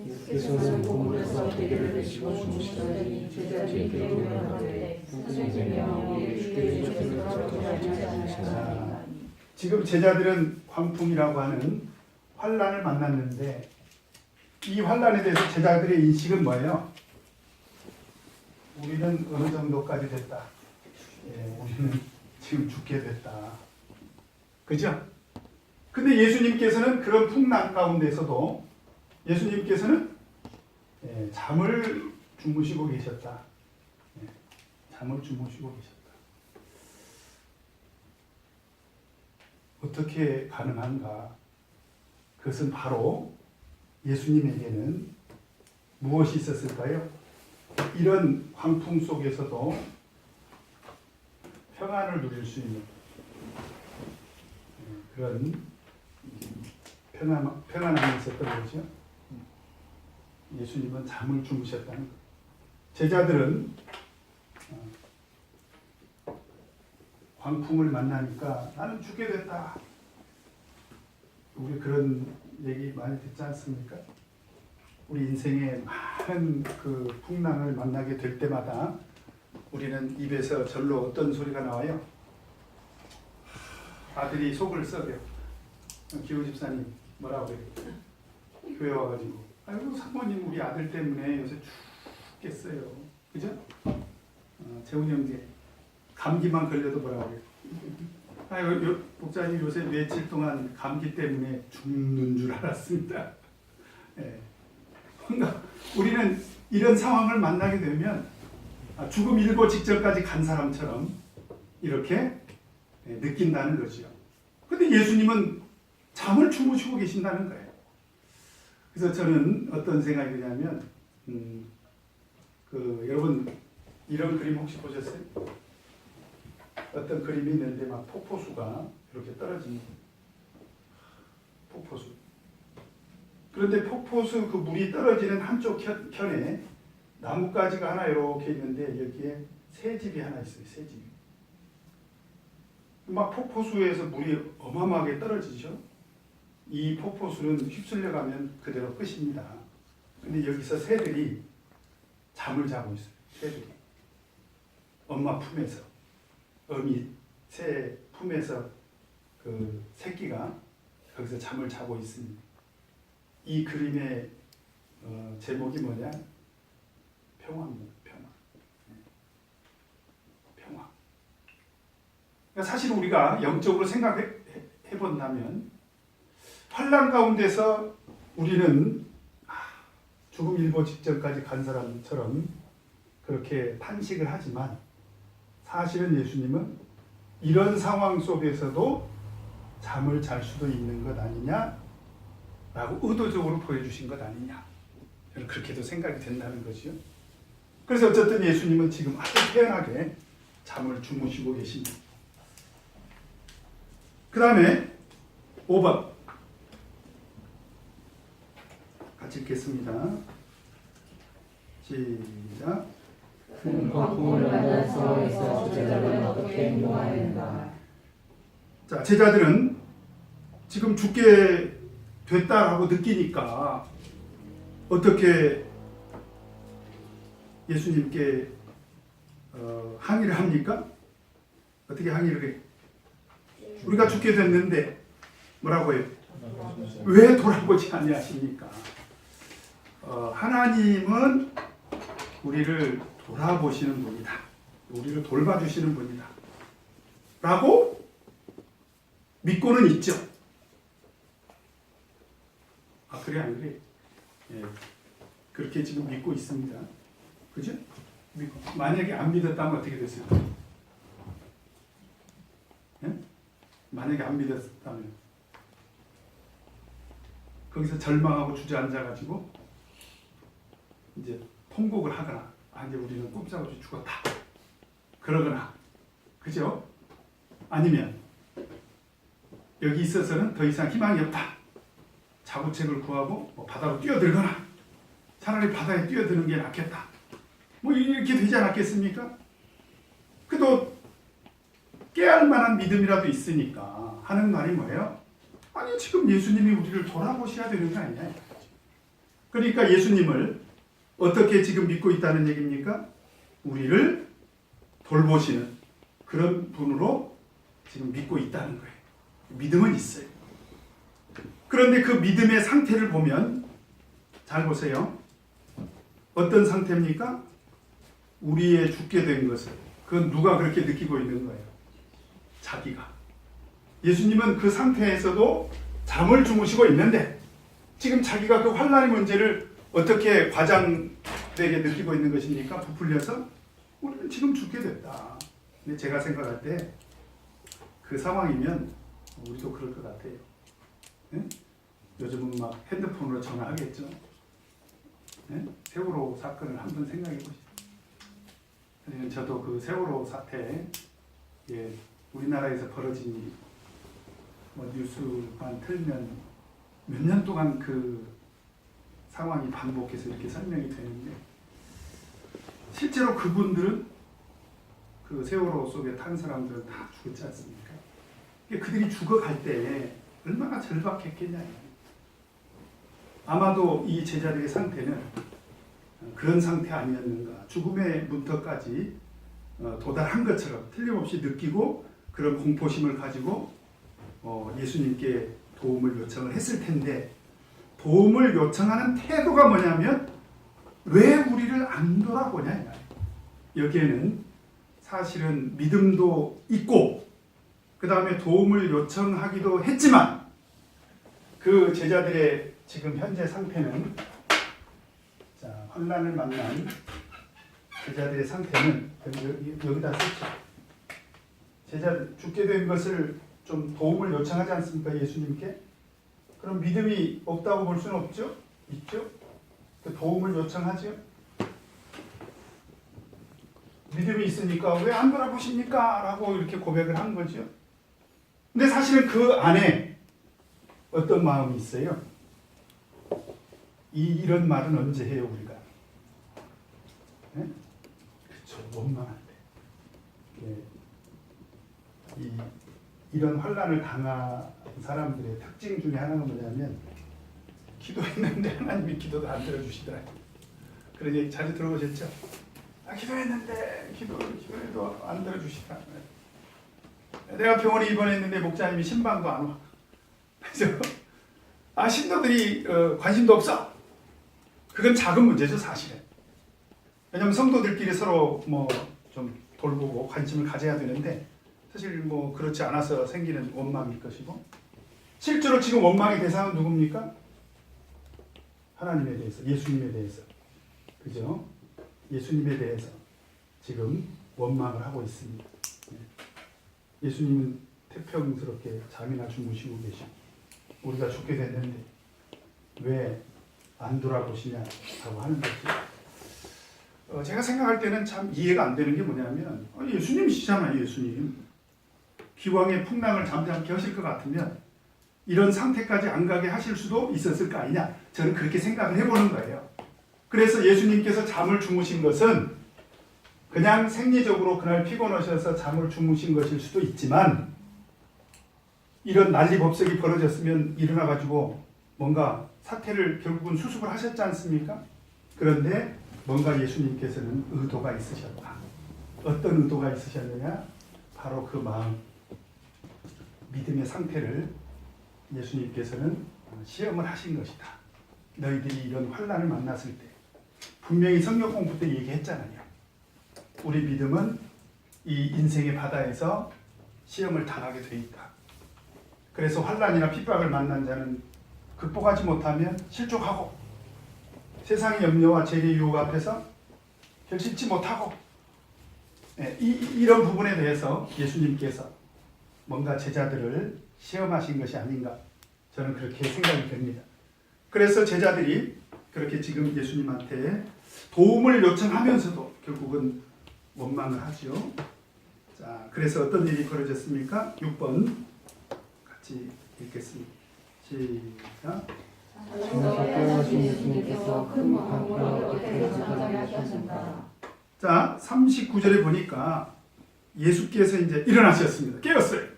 예수께서는 공문에서 베개를 메시고 주무시더니 제자들이 그에게 말하되 선생님이여 우리 주께 주께서 그러지 않으시나니. 지금 제자들은 광풍이라고 하는 환란을 만났는데 이 환란에 대해서 제자들의 인식은 뭐예요? 우리는 어느 정도까지 됐다. 우리는 지금 죽게 됐다. 그죠? 근데 예수님께서는 그런 풍랑 가운데서도 예수님께서는 잠을 주무시고 계셨다. 잠을 주무시고 계셨다. 어떻게 가능한가? 그것은 바로 예수님에게는 무엇이 있었을까요? 이런 광풍 속에서도 평안을 누릴 수 있는 그런 평안함이 있었던 거죠. 예수님은 잠을 주무셨다는 것. 제자들은 광풍을 만나니까 나는 죽게 됐다. 우리 그런 얘기 많이 듣지 않습니까? 우리 인생에 많은 그 풍랑을 만나게 될 때마다 우리는 입에서 절로 어떤 소리가 나와요? 아들이 속을 썩여. 기호 집사님 뭐라고 그래요? 교회 와가지고 아이고 사모님 우리 아들 때문에 요새 죽겠어요. 그죠? 재훈이 형제 감기만 걸려도 뭐라고 그래요? 아이고 목사님 요새 며칠 동안 감기 때문에 죽는 줄 알았습니다. 뭔가 우리는 이런 상황을 만나게 되면 죽음 일보 직전까지 간 사람처럼 이렇게 느낀다는 거죠. 그런데 예수님은 잠을 주무시고 계신다는 거예요. 그래서 저는 어떤 생각이 드냐면 여러분 이런 그림 혹시 보셨어요? 어떤 그림이 있는데 막 폭포수가 이렇게 떨어집니다. 폭포수. 그런데 폭포수 그 물이 떨어지는 한쪽 편에 나뭇가지가 하나 이렇게 있는데 여기에 새집이 하나 있어요. 새집이. 막 폭포수에서 물이 어마어마하게 떨어지죠. 이 폭포수는 휩쓸려 가면 그대로 끝입니다. 근데 여기서 새들이 잠을 자고 있어요. 새들이. 엄마 품에서. 어미 새 품에서 그 새끼가 거기서 잠을 자고 있습니다. 이 그림의 제목이 뭐냐? 평화입니다. 평화. 평화. 그러니까 사실 우리가 영적으로 생각해 본다면 환난 가운데서 우리는 죽음 일보 직전까지 간 사람처럼 그렇게 탄식을 하지만 사실은 예수님은 이런 상황 속에서도 잠을 잘 수도 있는 것 아니냐라고 의도적으로 보여주신 것 아니냐. 저는 그렇게도 생각이 된다는 거죠. 그래서 어쨌든 예수님은 지금 아주 태연하게 잠을 주무시고 계십니다. 그 다음에 5번 같이 읽겠습니다. 시작. 큰 광풍을 만나서 제자들은 어떻게 행동하였는가? 자, 제자들은 지금 죽게 됐다라고 느끼니까 어떻게 예수님께 항의를 합니까? 어떻게 항의를 해요? 우리가 죽게 됐는데 뭐라고 해요? 왜 돌아보지 아니하십니까? 하나님은 우리를 돌아보시는 분이다. 우리를 돌봐주시는 분이다. 라고 믿고는 있죠. 그래 안 그래? 그렇게 지금 믿고 있습니다. 그죠? 만약에 안 믿었다면 어떻게 됐을까? 만약에 안 믿었다면 거기서 절망하고 주저앉아가지고 통곡을 하거나 이제 우리는 꼼짝없이 죽었다 그러거나 그죠? 아니면 여기 있어서는 더 이상 희망이 없다 자구책을 구하고 뭐 바다로 뛰어들거나 차라리 바다에 뛰어드는 게 낫겠다 뭐 이렇게 되지 않았겠습니까? 그래도 깨알 만한 믿음이라도 있으니까 하는 말이 뭐예요? 아니 지금 예수님이 우리를 돌아보셔야 되는 거 아니냐. 그러니까 예수님을 어떻게 지금 믿고 있다는 얘기입니까? 우리를 돌보시는 그런 분으로 지금 믿고 있다는 거예요. 믿음은 있어요. 그런데 그 믿음의 상태를 보면 잘 보세요. 어떤 상태입니까? 우리의 죽게 된 것을 그건 누가 그렇게 느끼고 있는 거예요? 자기가. 예수님은 그 상태에서도 잠을 주무시고 있는데 지금 자기가 그 환난의 문제를 어떻게 과장되게 느끼고 있는 것입니까? 부풀려서 우리는 지금 죽게 됐다. 근데 제가 생각할 때 그 상황이면 우리도 그럴 것 같아요. 네? 요즘은 막 핸드폰으로 전화하겠죠. 네? 세월호 사건을 한번 생각해 보시죠. 저도 그 세월호 사태, 예, 우리나라에서 벌어진 일, 뭐 뉴스만 틀면 몇 년 동안 그 상황이 반복해서 이렇게 설명이 되는데 실제로 그분들은 그 세월호 속에 탄 사람들은 다 죽었지 않습니까? 그들이 죽어갈 때 얼마나 절박했겠냐. 아마도 이 제자들의 상태는 그런 상태 아니었는가. 죽음의 문턱까지 도달한 것처럼 틀림없이 느끼고 그런 공포심을 가지고 예수님께 도움을 요청을 했을 텐데 도움을 요청하는 태도가 뭐냐면 왜 우리를 안 돌아보냐. 여기에는 사실은 믿음도 있고 그 다음에 도움을 요청하기도 했지만 그 제자들의 지금 현재 상태는 자, 환난을 만난 제자들의 상태는 여기다 쓰죠. 제자들 죽게 된 것을 좀 도움을 요청하지 않습니까? 예수님께? 그럼 믿음이 없다고 볼 수는 없죠? 있죠? 그 도움을 요청하죠? 믿음이 있으니까 왜 안 돌아보십니까? 라고 이렇게 고백을 한 거죠. 근데 사실은 그 안에 어떤 마음이 있어요? 이런 말은 언제 해요, 우리가? 네? 그렇죠. 원망할 때. 네. 이런 환난을 당한 사람들의 특징 중에 하나가 뭐냐면 기도했는데 하나님이 기도도 안 들어주시더라고요. 그런 얘기 자주 들어보셨죠? 기도했는데 기도해도 안 들어주시더라. 내가 병원에 입원했는데 목사님이 신방도 안 와. 그래서 신도들이 관심도 없어. 그건 작은 문제죠, 사실은. 왜냐하면 성도들끼리 서로 뭐 좀 돌보고 관심을 가져야 되는데 사실 뭐 그렇지 않아서 생기는 원망일 것이고 실제로 지금 원망의 대상은 누굽니까? 하나님에 대해서, 예수님에 대해서. 그죠? 예수님에 대해서 지금 원망을 하고 있습니다. 예수님은 태평스럽게 잠이나 주무시고 계시고 우리가 죽게 됐는데 왜 안 돌아보시냐라고 하는 거죠. 제가 생각할 때는 참 이해가 안 되는 게 뭐냐면 예수님이시잖아요. 예수님. 기왕의 풍랑을 잠잠케 하실 것 같으면 이런 상태까지 안 가게 하실 수도 있었을 거 아니냐. 저는 그렇게 생각을 해보는 거예요. 그래서 예수님께서 잠을 주무신 것은 그냥 생리적으로 그날 피곤하셔서 잠을 주무신 것일 수도 있지만 이런 난리법석이 벌어졌으면 일어나가지고 뭔가 사태를 결국은 수습을 하셨지 않습니까? 그런데 뭔가 예수님께서는 의도가 있으셨다. 어떤 의도가 있으셨느냐? 바로 그 마음, 믿음의 상태를 예수님께서는 시험을 하신 것이다. 너희들이 이런 환난을 만났을 때 분명히 성경 공부 때 얘기했잖아요. 우리 믿음은 이 인생의 바다에서 시험을 당하게 돼 있다. 그래서 환난이나 핍박을 만난 자는 극복하지 못하면 실족하고 세상의 염려와 재리의 유혹 앞에서 결실치 못하고 이런 부분에 대해서 예수님께서 뭔가 제자들을 시험하신 것이 아닌가 저는 그렇게 생각이 됩니다. 그래서 제자들이 그렇게 지금 예수님한테 도움을 요청하면서도 결국은 원망을 하죠. 자, 그래서 어떤 일이 벌어졌습니까? 6번 같이 읽겠습니다. 시작. 하신 예수님께서 큰 강물을 어떻게 잠잠하게 하셨나. 자, 39절에 보니까 예수께서 이제 일어나셨습니다. 깨었어요.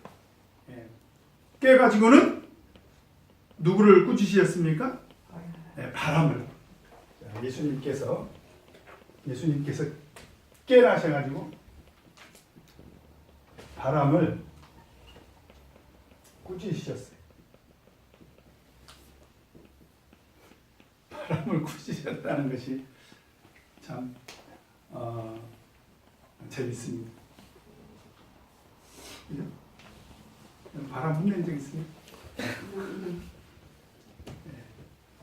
예. 깨가지고는 누구를 꾸짖으셨습니까? 네, 바람을. 자, 예수님께서 깨나셔가지고 바람을 꾸짖으셨어요. 바람을 꾸짖으셨다는 것이 참 재밌습니다. 그죠? 바람 흉낸 적 있습니까?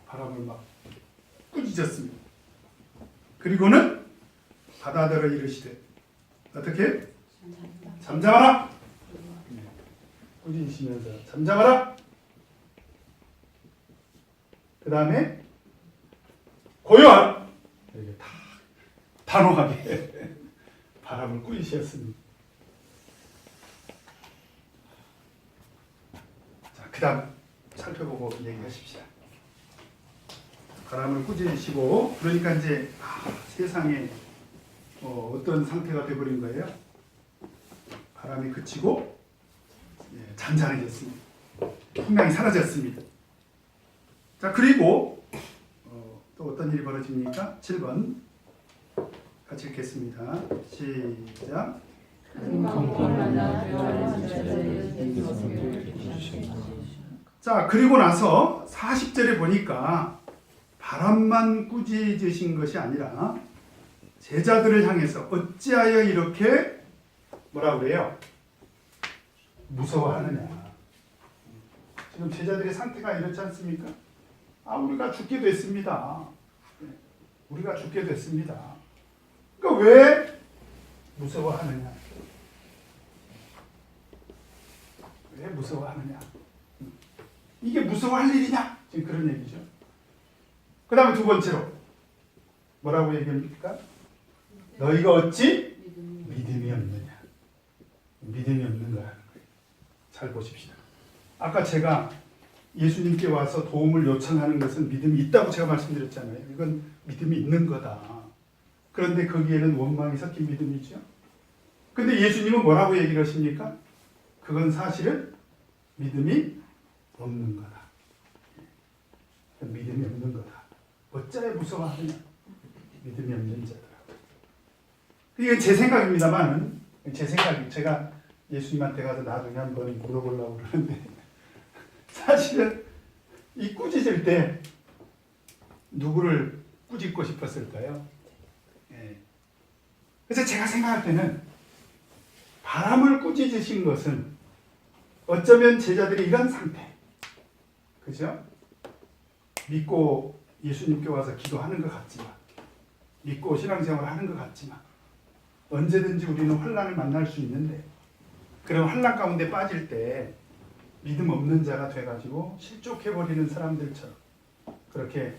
바람을 막 꾸짖었습니다. 그리고는 바다더러 이르시되 어떻게? 잠잠하라! 꾸짖으시면서 잠잠하라! 그 다음에 고요하라! 이렇게 다 단호하게 바람을 꾸짖으셨습니다. 자, 그 다음 살펴보고 얘기하십시다. 바람을 꾸짖으시고 그러니까 이제 세상에 어떤 상태가 되어버린 거예요. 바람이 그치고 잔잔해졌습니다. 풍랑이 사라졌습니다. 자, 그리고 또 어떤 일이 벌어집니까? 7번 같이 읽겠습니다. 시작. 자, 그리고 나서 40절에 보니까 바람만 꾸짖으신 것이 아니라 제자들을 향해서 어찌하여 이렇게 뭐라 그래요? 무서워하느냐. 지금 제자들의 상태가 이렇지 않습니까? 우리가 죽게 됐습니다. 우리가 죽게 됐습니다. 그러니까 왜 무서워하느냐? 왜 무서워하느냐? 이게 무서워할 일이냐? 지금 그런 얘기죠. 그 다음에 두 번째로 뭐라고 얘기합니까? 너희가 어찌 믿음이 없느냐? 믿음이 없는 거야. 잘 보십시다. 아까 제가 예수님께 와서 도움을 요청하는 것은 믿음이 있다고 제가 말씀드렸잖아요. 이건 믿음이 있는 거다. 그런데 거기에는 원망이 섞인 믿음이죠. 근데 예수님은 뭐라고 얘기를 하십니까? 그건 사실은 믿음이 없는 거다. 믿음이 없는 거다. 어찌하여 무서워하느냐? 믿음이 없는 자더라. 이게 제 생각입니다만, 제 생각이 제가 예수님한테 가서 나중에 한번 물어보려고 그러는데 사실은 이 꾸짖을 때 누구를 꾸짖고 싶었을까요? 그래서 제가 생각할 때는 바람을 꾸짖으신 것은 어쩌면 제자들이 이런 상태, 그죠? 믿고 예수님께 와서 기도하는 것 같지만, 믿고 신앙생활을 하는 것 같지만, 언제든지 우리는 환난을 만날 수 있는데, 그런 환난 가운데 빠질 때 믿음 없는 자가 돼가지고 실족해버리는 사람들처럼 그렇게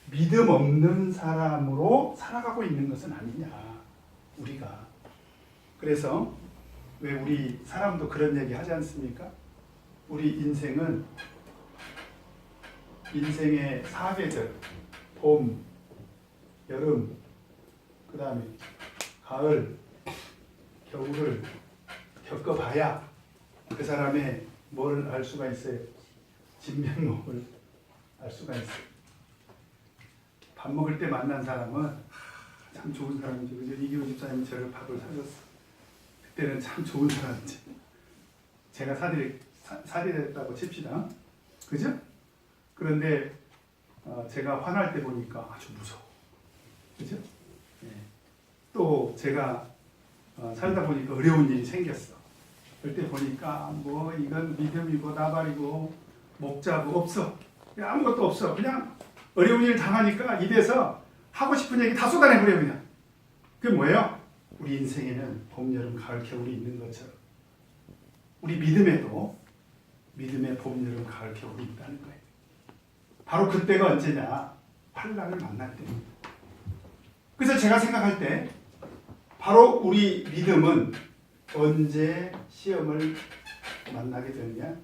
믿음 없는 사람으로 살아가고 있는 것은 아니냐, 우리가. 그래서 왜 우리 사람도 그런 얘기 하지 않습니까? 우리 인생은 인생의 4계절, 봄, 여름, 그 다음에 가을, 겨울을 겪어봐야 그 사람의 뭘 알 수가 있어요? 진면목을 알 수가 있어요. 밥 먹을 때 만난 사람은 참 좋은 사람이죠. 그죠? 이기호 집사님이 저를 밥을 사줬어. 그때는 참 좋은 사람이지. 제가 살이 됐다고 칩시다. 그죠? 그런데 제가 화날 때 보니까 아주 무서워. 그죠? 또 제가 살다 보니까 어려운 일이 생겼어. 그때 보니까 뭐 이건 믿음이고 나발이고 목자고 없어. 그냥 아무것도 없어. 그냥 어려운 일 당하니까 입에서 하고 싶은 얘기 다 쏟아내버려 그냥. 그게 뭐예요? 우리 인생에는 봄, 여름, 가을, 겨울이 있는 것처럼 우리 믿음에도 믿음의 봄, 여름, 가을, 겨울이 있다는 거예요. 바로 그때가 언제냐? 환난을 만날 때입니다. 그래서 제가 생각할 때 바로 우리 믿음은 언제 시험을 만나게 되느냐?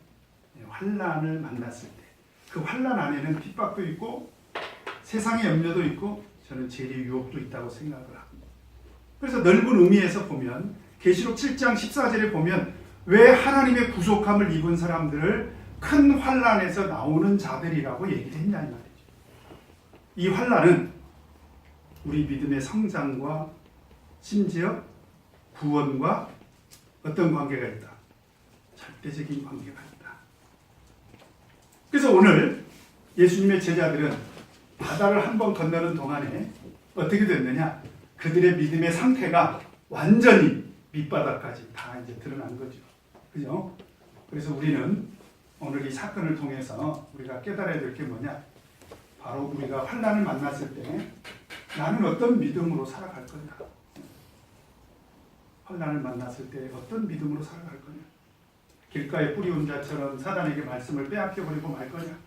환난을 만났을 때. 그 환난 안에는 핍박도 있고 세상의 염려도 있고 저는 죄의 유혹도 있다고 생각을 합니다. 그래서 넓은 의미에서 보면 계시록 7장 14절에 보면 왜 하나님의 구속함을 입은 사람들을 큰 환난에서 나오는 자들이라고 얘기를 했냐 이 말이죠. 이 환난은 우리 믿음의 성장과 심지어 구원과 어떤 관계가 있다? 절대적인 관계가 있다. 그래서 오늘 예수님의 제자들은 바다를 한번 건너는 동안에 어떻게 됐느냐? 그들의 믿음의 상태가 완전히 밑바닥까지 다 이제 드러난 거죠. 그죠? 그래서 우리는 오늘 이 사건을 통해서 우리가 깨달아야 될 게 뭐냐? 바로 우리가 환난을 만났을 때 나는 어떤 믿음으로 살아갈 거냐? 환난을 만났을 때 어떤 믿음으로 살아갈 거냐? 길가에 뿌리 온 자처럼 사단에게 말씀을 빼앗겨버리고 말 거냐?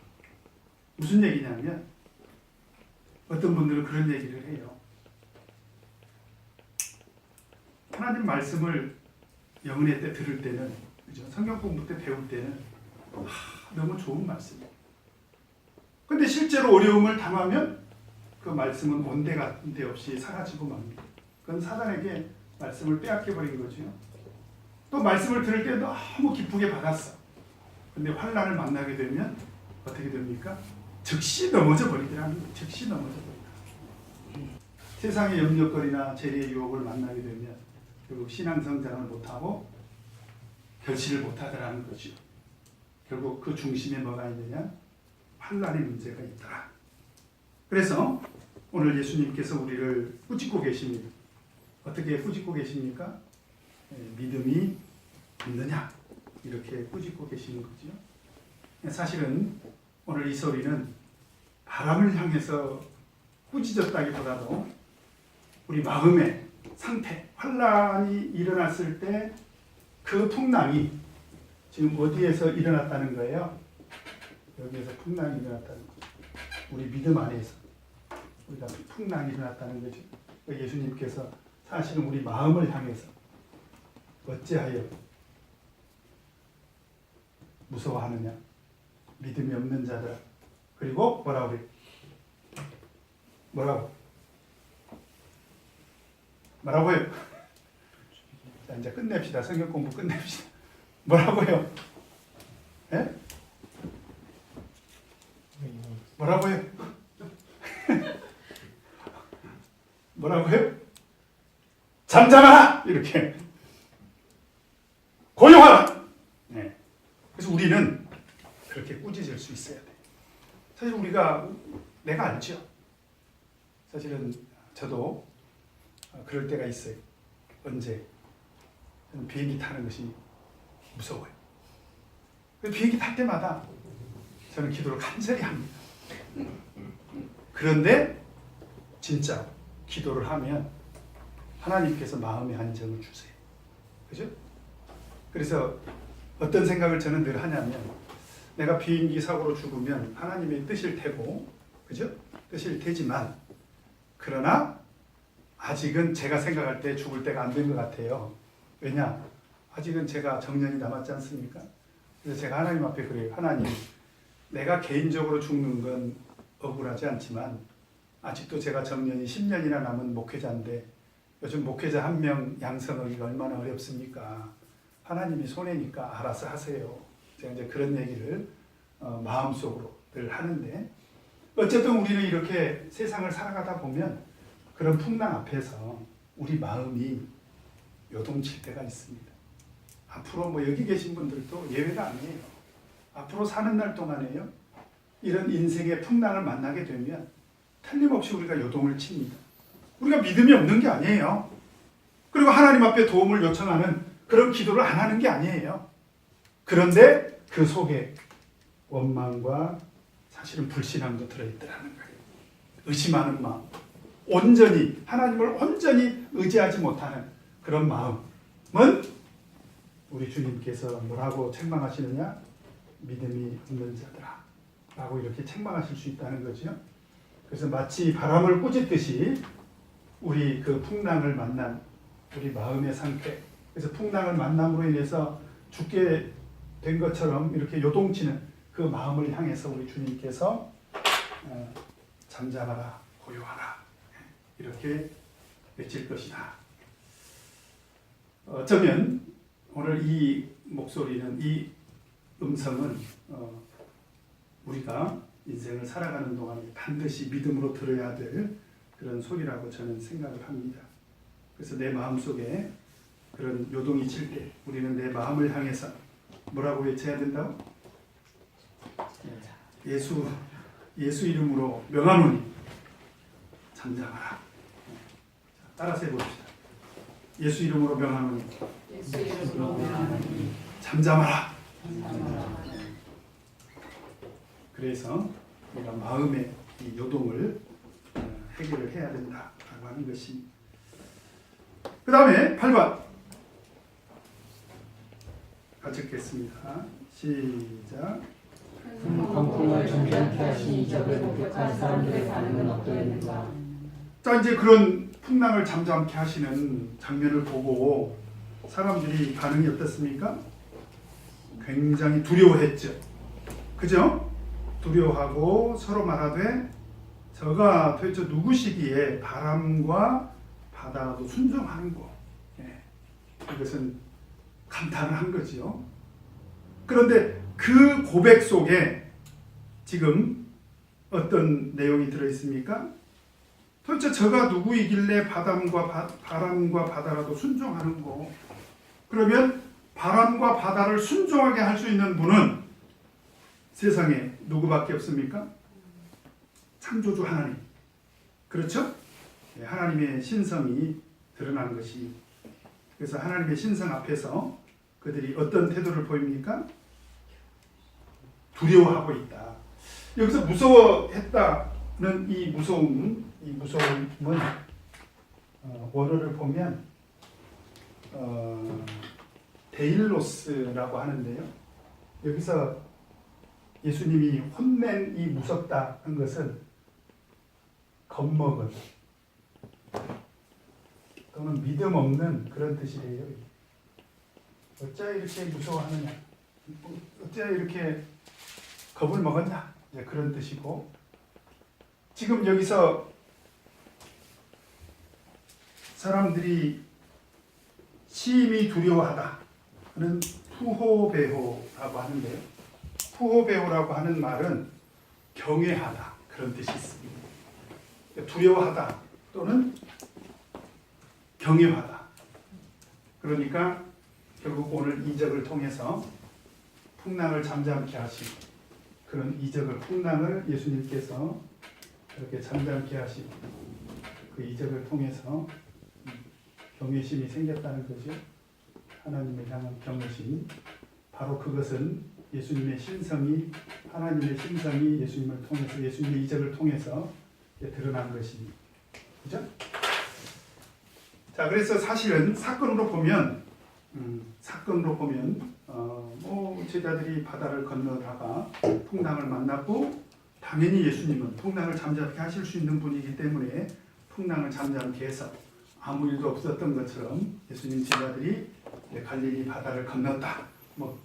무슨 얘기냐면 어떤 분들은 그런 얘기를 해요. 하나님 말씀을 영은혜 때 들을 때는, 그죠? 성경 공부 때 배울 때는 너무 좋은 말씀이에요. 근데 실제로 어려움을 당하면 그 말씀은 온데 간데 없이 사라지고 맙니다. 그건 사단에게 말씀을 빼앗겨버린 거죠. 또 말씀을 들을 때 너무 기쁘게 받았어. 근데 환난을 만나게 되면 어떻게 됩니까? 즉시 넘어져 버리더라는 거예요. 즉시 넘어져 버리더라. 세상의 염려거리나 재리의 유혹을 만나게 되면 결국 신앙 성장을 못하고 결실을 못하더라는 거죠. 결국 그 중심에 뭐가 있느냐? 환난의 문제가 있더라. 그래서 오늘 예수님께서 우리를 꾸짖고 계십니다. 어떻게 꾸짖고 계십니까? 믿음이 있느냐? 이렇게 꾸짖고 계시는 거죠. 사실은 오늘 이 소리는 바람을 향해서 꾸짖었다기보다도 우리 마음의 상태, 환난이 일어났을 때 그 풍랑이 지금 어디에서 일어났다는 거예요? 여기에서 풍랑이 일어났다는 거죠. 우리 믿음 안에서 우리가 풍랑이 일어났다는 거죠. 예수님께서 사실은 우리 마음을 향해서 어찌하여 무서워하느냐? 믿음이 없는 자들아. 그리고 뭐라고 그래? 뭐라고요? 자, 이제 끝냅시다. 성경 공부 끝냅시다. 뭐라고요? 예? 뭐라고요? 뭐라고요? 잠잠하라! 이렇게. 고용하라! 네. 그래서 우리는 그렇게 꾸짖을 수 있어야 돼. 사실 내가 알죠. 사실은 저도 그럴 때가 있어요. 언제? 저는 비행기 타는 것이 무서워요. 비행기 탈 때마다 저는 기도를 간절히 합니다. 그런데 진짜 기도를 하면 하나님께서 마음의 안정을 주세요. 그죠? 그래서 어떤 생각을 저는 늘 하냐면 내가 비행기 사고로 죽으면 하나님의 뜻일 테고, 그죠? 뜻일 테지만 그러나 아직은 제가 생각할 때 죽을 때가 안 된 것 같아요. 왜냐? 아직은 제가 정년이 남았지 않습니까? 그래서 제가 하나님 앞에 그래요. 하나님, 내가 개인적으로 죽는 건 억울하지 않지만 아직도 제가 정년이 10년이나 남은 목회자인데 요즘 목회자 한 명 양성하기가 얼마나 어렵습니까? 하나님이 손해니까 알아서 하세요. 제가 이제 그런 얘기를 마음속으로 늘 하는데, 어쨌든 우리는 이렇게 세상을 살아가다 보면 그런 풍랑 앞에서 우리 마음이 요동칠 때가 있습니다. 앞으로 여기 계신 분들도 예외가 아니에요. 앞으로 사는 날 동안에요, 이런 인생의 풍랑을 만나게 되면 틀림없이 우리가 요동을 칩니다. 우리가 믿음이 없는 게 아니에요. 그리고 하나님 앞에 도움을 요청하는 그런 기도를 안 하는 게 아니에요. 그런데 그 속에 원망과 사실은 불신함도 들어있더라는 거예요. 의심하는 마음, 온전히 하나님을 온전히 의지하지 못하는 그런 마음은 우리 주님께서 뭐라고 책망하시느냐? 믿음이 없는 자들아 라고 이렇게 책망하실 수 있다는 거죠. 그래서 마치 바람을 꾸짖듯이 우리 그 풍랑을 만난 우리 마음의 상태, 그래서 풍랑을 만남으로 인해서 죽게 된 것처럼 이렇게 요동치는 그 마음을 향해서 우리 주님께서 잠잠하라, 고요하라 이렇게 외칠 것이다. 어쩌면 오늘 이 목소리는, 이 음성은 우리가 인생을 살아가는 동안에 반드시 믿음으로 들어야 될 그런 소리라고 저는 생각을 합니다. 그래서 내 마음속에 그런 요동이 칠 때 우리는 내 마음을 향해서 뭐라고 외쳐야 된다고? 예수 이름으로 명하노니 잠잠하라. 따라서 해봅시다. 예수 이름으로 명하노니 잠잠하라. 그래서 우리가 마음의 이 요동을 해결을 해야 된다라고 하는 것입니다. 그 다음에 8번 같이 읽겠습니다. 시작. 광풍을 잠잠케 하시니 이적을 목격한 사람들의 반응은 어떠했는가? 자, 이제 그런 풍랑을 잠잠케 하시는 장면을 보고 사람들이 반응이 어떻습니까? 굉장히 두려워했죠. 그죠? 두려워하고 서로 말하되 저가 도대체 누구시기에 바람과 바다도 순종하는 거. 이것은 감탄을 한 거지요. 그런데 그 고백 속에 지금 어떤 내용이 들어있습니까? 도대체 저가 누구이길래 바람과 바다라도 순종하는 거. 그러면 바람과 바다를 순종하게 할 수 있는 분은 세상에 누구밖에 없습니까? 창조주 하나님. 그렇죠? 하나님의 신성이 드러난 것이. 그래서 하나님의 신성 앞에서 그들이 어떤 태도를 보입니까? 두려워하고 있다. 여기서 무서워했다는 이 무서움은 원어를 보면 데일로스라고 하는데요. 여기서 예수님이 혼낸 이 무섭다 한 것은 겁먹은 또는 믿음 없는 그런 뜻이래요. 어찌 이렇게 무서워하느냐, 어찌 이렇게 겁을 먹었냐, 그런 뜻이고, 지금 여기서 사람들이 심히 두려워하다 하는 푸호베호라고 하는데요. 푸호베호라고 하는 말은 경외하다 그런 뜻이 있습니다. 두려워하다 또는 경외하다. 그러니까 결국 오늘 이적을 통해서 풍랑을 잠잠케 하시고, 그런 이적을, 풍랑을 예수님께서 그렇게 잠잠케 하시고 그 이적을 통해서 경외심이 생겼다는 거죠. 하나님을 향한 경외심. 바로 그것은 예수님의 신성이, 하나님의 신성이 예수님을 통해서, 예수님의 이적을 통해서 드러난 것입니다. 그죠? 자, 그래서 사실은 사건으로 보면 제자들이 바다를 건너다가 풍랑을 만났고, 당연히 예수님은 풍랑을 잠잠케 하실 수 있는 분이기 때문에 풍랑을 잠잠케 해서 아무 일도 없었던 것처럼 예수님 제자들이 갈릴리 바다를 건넜다.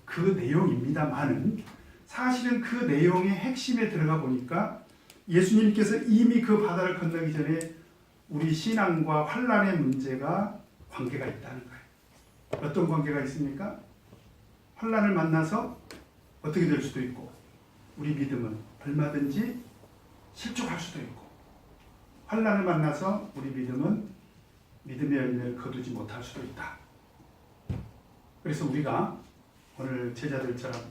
그 내용입니다만은 사실은 그 내용의 핵심에 들어가 보니까 예수님께서 이미 그 바다를 건너기 전에 우리 신앙과 환난의 문제가 관계가 있다는 거예요. 어떤 관계가 있습니까? 환난을 만나서 어떻게 될 수도 있고, 우리 믿음은 얼마든지 실족할 수도 있고, 환난을 만나서 우리 믿음은 믿음의 열매를 거두지 못할 수도 있다. 그래서 우리가 오늘 제자들처럼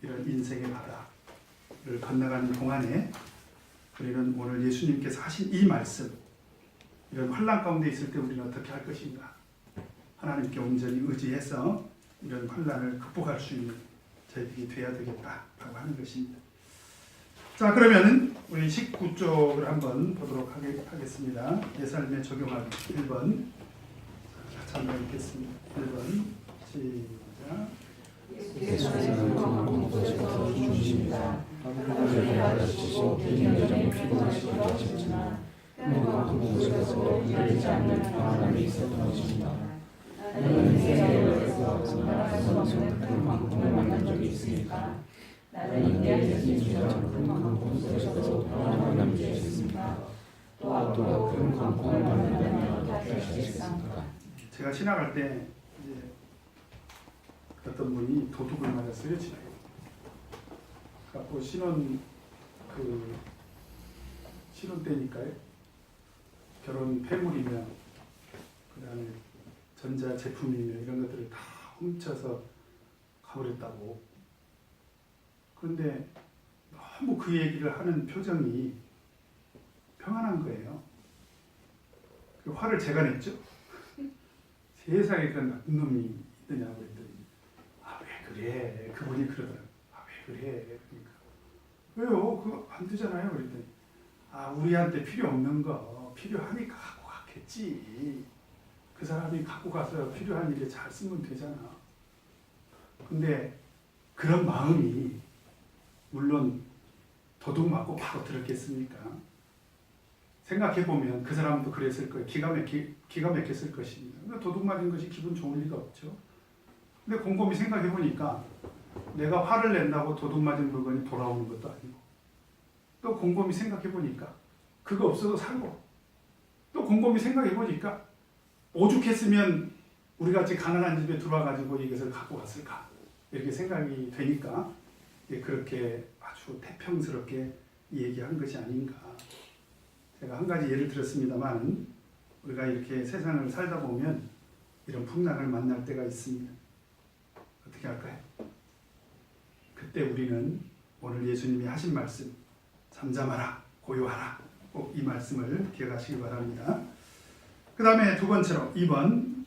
이런 인생의 바다를 건너가는 동안에 우리는 오늘 예수님께서 하신 이 말씀, 이런 환난 가운데 있을 때 우리는 어떻게 할 것인가? 하나님께 온전히 의지해서 이런 환난을 극복할 수 있는 저희들이 되어야 되겠다라고 하는 것입니다. 자, 그러면은 우리 19쪽을 한번 보도록 하겠습니다. 내 삶에 적용할 1번. 같이 한번 읽겠습니다. 1번 시작. 예수께서 큰 권고하셔서 주십니다. 저에게 가르치시고 여정을 피곤하시게 하셨지만 행복한 모습에서 흔들리지 않는 평안함이 있었던 것입니다. 나는 세계에서 나라에서 큰 광풍을 만난 적이 있으니까 나는 예수님처럼 큰 모습에서 평안함을 주시겠습니까? 또한 큰 광풍을 만나며 어떻게 하시겠습니까? 제가 지나갈 때 이제 어떤 분이 도둑을 맞았어요. 집에. 갖고 신혼 때니까요. 결혼 폐물이며 그다음에 전자 제품이며 이런 것들을 다 훔쳐서 가버렸다고. 그런데 너무 그 얘기를 하는 표정이 평안한 거예요. 그 화를 제가 냈죠. 세상에 그런 나쁜 놈이 있느냐고 했더니 왜 그래? 그분이 그러더라고요. 왜 그래? 그러니까 왜요? 그거 안 되잖아요. 그랬더니 우리한테 필요 없는 거 필요하니까 갖고 갔겠지. 그 사람이 갖고 가서 필요한 일에 잘 쓰면 되잖아. 근데 그런 마음이 물론 도둑 맞고 바로 들었겠습니까? 생각해보면 그 사람도 그랬을 거예요. 기가 막혔을 것입니다. 도둑 맞은 것이 기분 좋을 리가 없죠. 근데 곰곰이 생각해보니까 내가 화를 낸다고 도둑 맞은 물건이 돌아오는 것도 아니고, 또 곰곰이 생각해보니까 그거 없어도 살고, 또 곰곰이 생각해보니까 오죽했으면 우리같이 가난한 집에 들어와가지고 이것을 갖고 갔을까, 이렇게 생각이 되니까 그렇게 아주 태평스럽게 얘기한 것이 아닌가. 제가 한 가지 예를 들었습니다만, 우리가 이렇게 세상을 살다 보면 이런 풍랑을 만날 때가 있습니다. 어떻게 할까요? 그때 우리는 오늘 예수님이 하신 말씀, 잠잠하라, 고요하라, 꼭 이 말씀을 기억하시기 바랍니다. 그 다음에 두 번째로 2번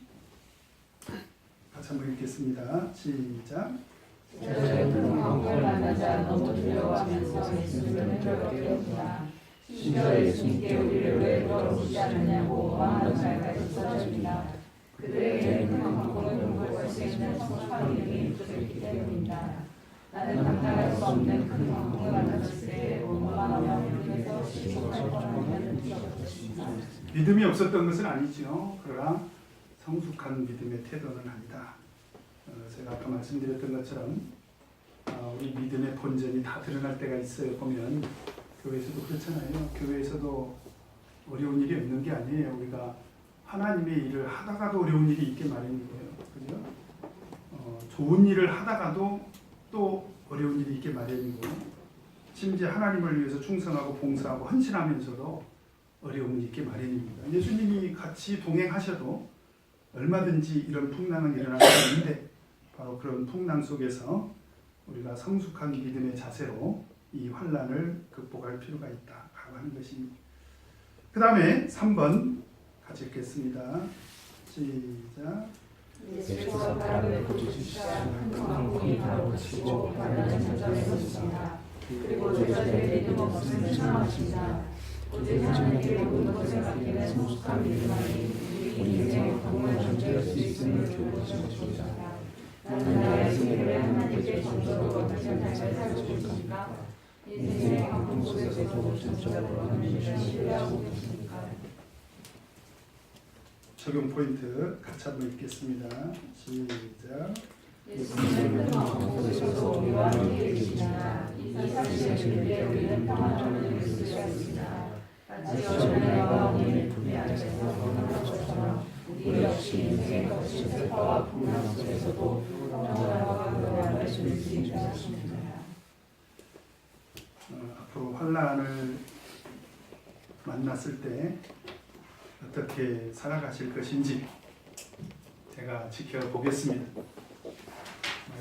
같이 한번 읽겠습니다. 시작. 저희는 광풍을 만나자 너무 두려워하면서 예수님을 괴롭히었다. 심지어 예수님께 우리를 왜 물어보시지 않느냐고 원하는 말까지 써집니다. 그들에게는 큰 광풍을 돌볼 수 있는 성숙한 믿음이 있기 때문입니다. 나는 감당할 수 없는 큰 광풍을 만났을 때 원망하며 믿음에서 시시콜콜하는 것입니다. 믿음이 없었던 것은 아니죠. 그러나 성숙한 믿음의 태도는 아니다. 제가 아까 말씀드렸던 것처럼 우리 믿음의 본전이 다 드러날 때가 있어요. 보면 교회에서도 그렇잖아요. 교회에서도 어려운 일이 없는 게 아니에요. 우리가 하나님의 일을 하다가도 어려운 일이 있게 마련이고요. 그죠? 좋은 일을 하다가도 또 어려운 일이 있게 마련이고, 심지어 하나님을 위해서 충성하고 봉사하고 헌신하면서도 어려움이 있게 마련입니다. 예수님이 같이 동행하셔도 얼마든지 이런 풍랑은 일어날 수 있는데, 바로 그런 풍랑 속에서 우리가 성숙한 믿음의 자세로 이 환난을 극복할 필요가 있다라고 하는 것입니다. 그 다음에 3번 같이 읽겠습니다. 시작. 예수께서 바람을 고치시사 큰 광풍이 바로 그치고 바다는 잠잠해졌습니다. 그리고 제자들의 믿음 없음을 실망하십니다. 오직 길을 모든 것을 맡기는 성숙한 믿음 안에 우리 인생의 광풍을 잠재울 수 있음을 교훈하신 것입니다. 나는 나의 승리를 하나님께 전적으로 맡기는 삶을 살고 계십니까? 인생의 광풍 속에서도 전적으로 하나님을 신뢰하고 계십니까? 적용 포인트 같이 한번 읽겠습니다. 시작. 예수님은 큰 광풍 속에서 우리와 함께 계시나 이 사실을 위해 우리는 평안을 누릴 수가 있습니다. 마치 어린아이가 어머니의 품에 안에서 평안한 것처럼 우리 역시 인생의 거친 슬퍼와 풍랑 속에서도 평안과 고요함을 누릴 수 있는 것입니다. 앞으로 환난을 만났을 때 어떻게 살아가실 것인지 제가 지켜보겠습니다.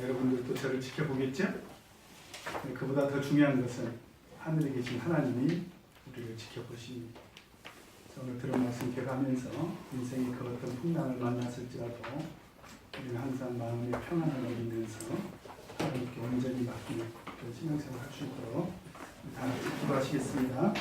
여러분들도 저를 지켜보겠죠? 그보다 더 중요한 것은 하늘에 계신 하나님이 우리를 지켜보십니다. 오늘 들은 말씀 기억하면서 인생의 그 어떤 풍랑을 만났을지라도 우리는 항상 마음의 평안을 누리면서 하나님께 온전히 맡기는 그런 신앙생활을 할 수 있도록 다 같이 기도하시겠습니다.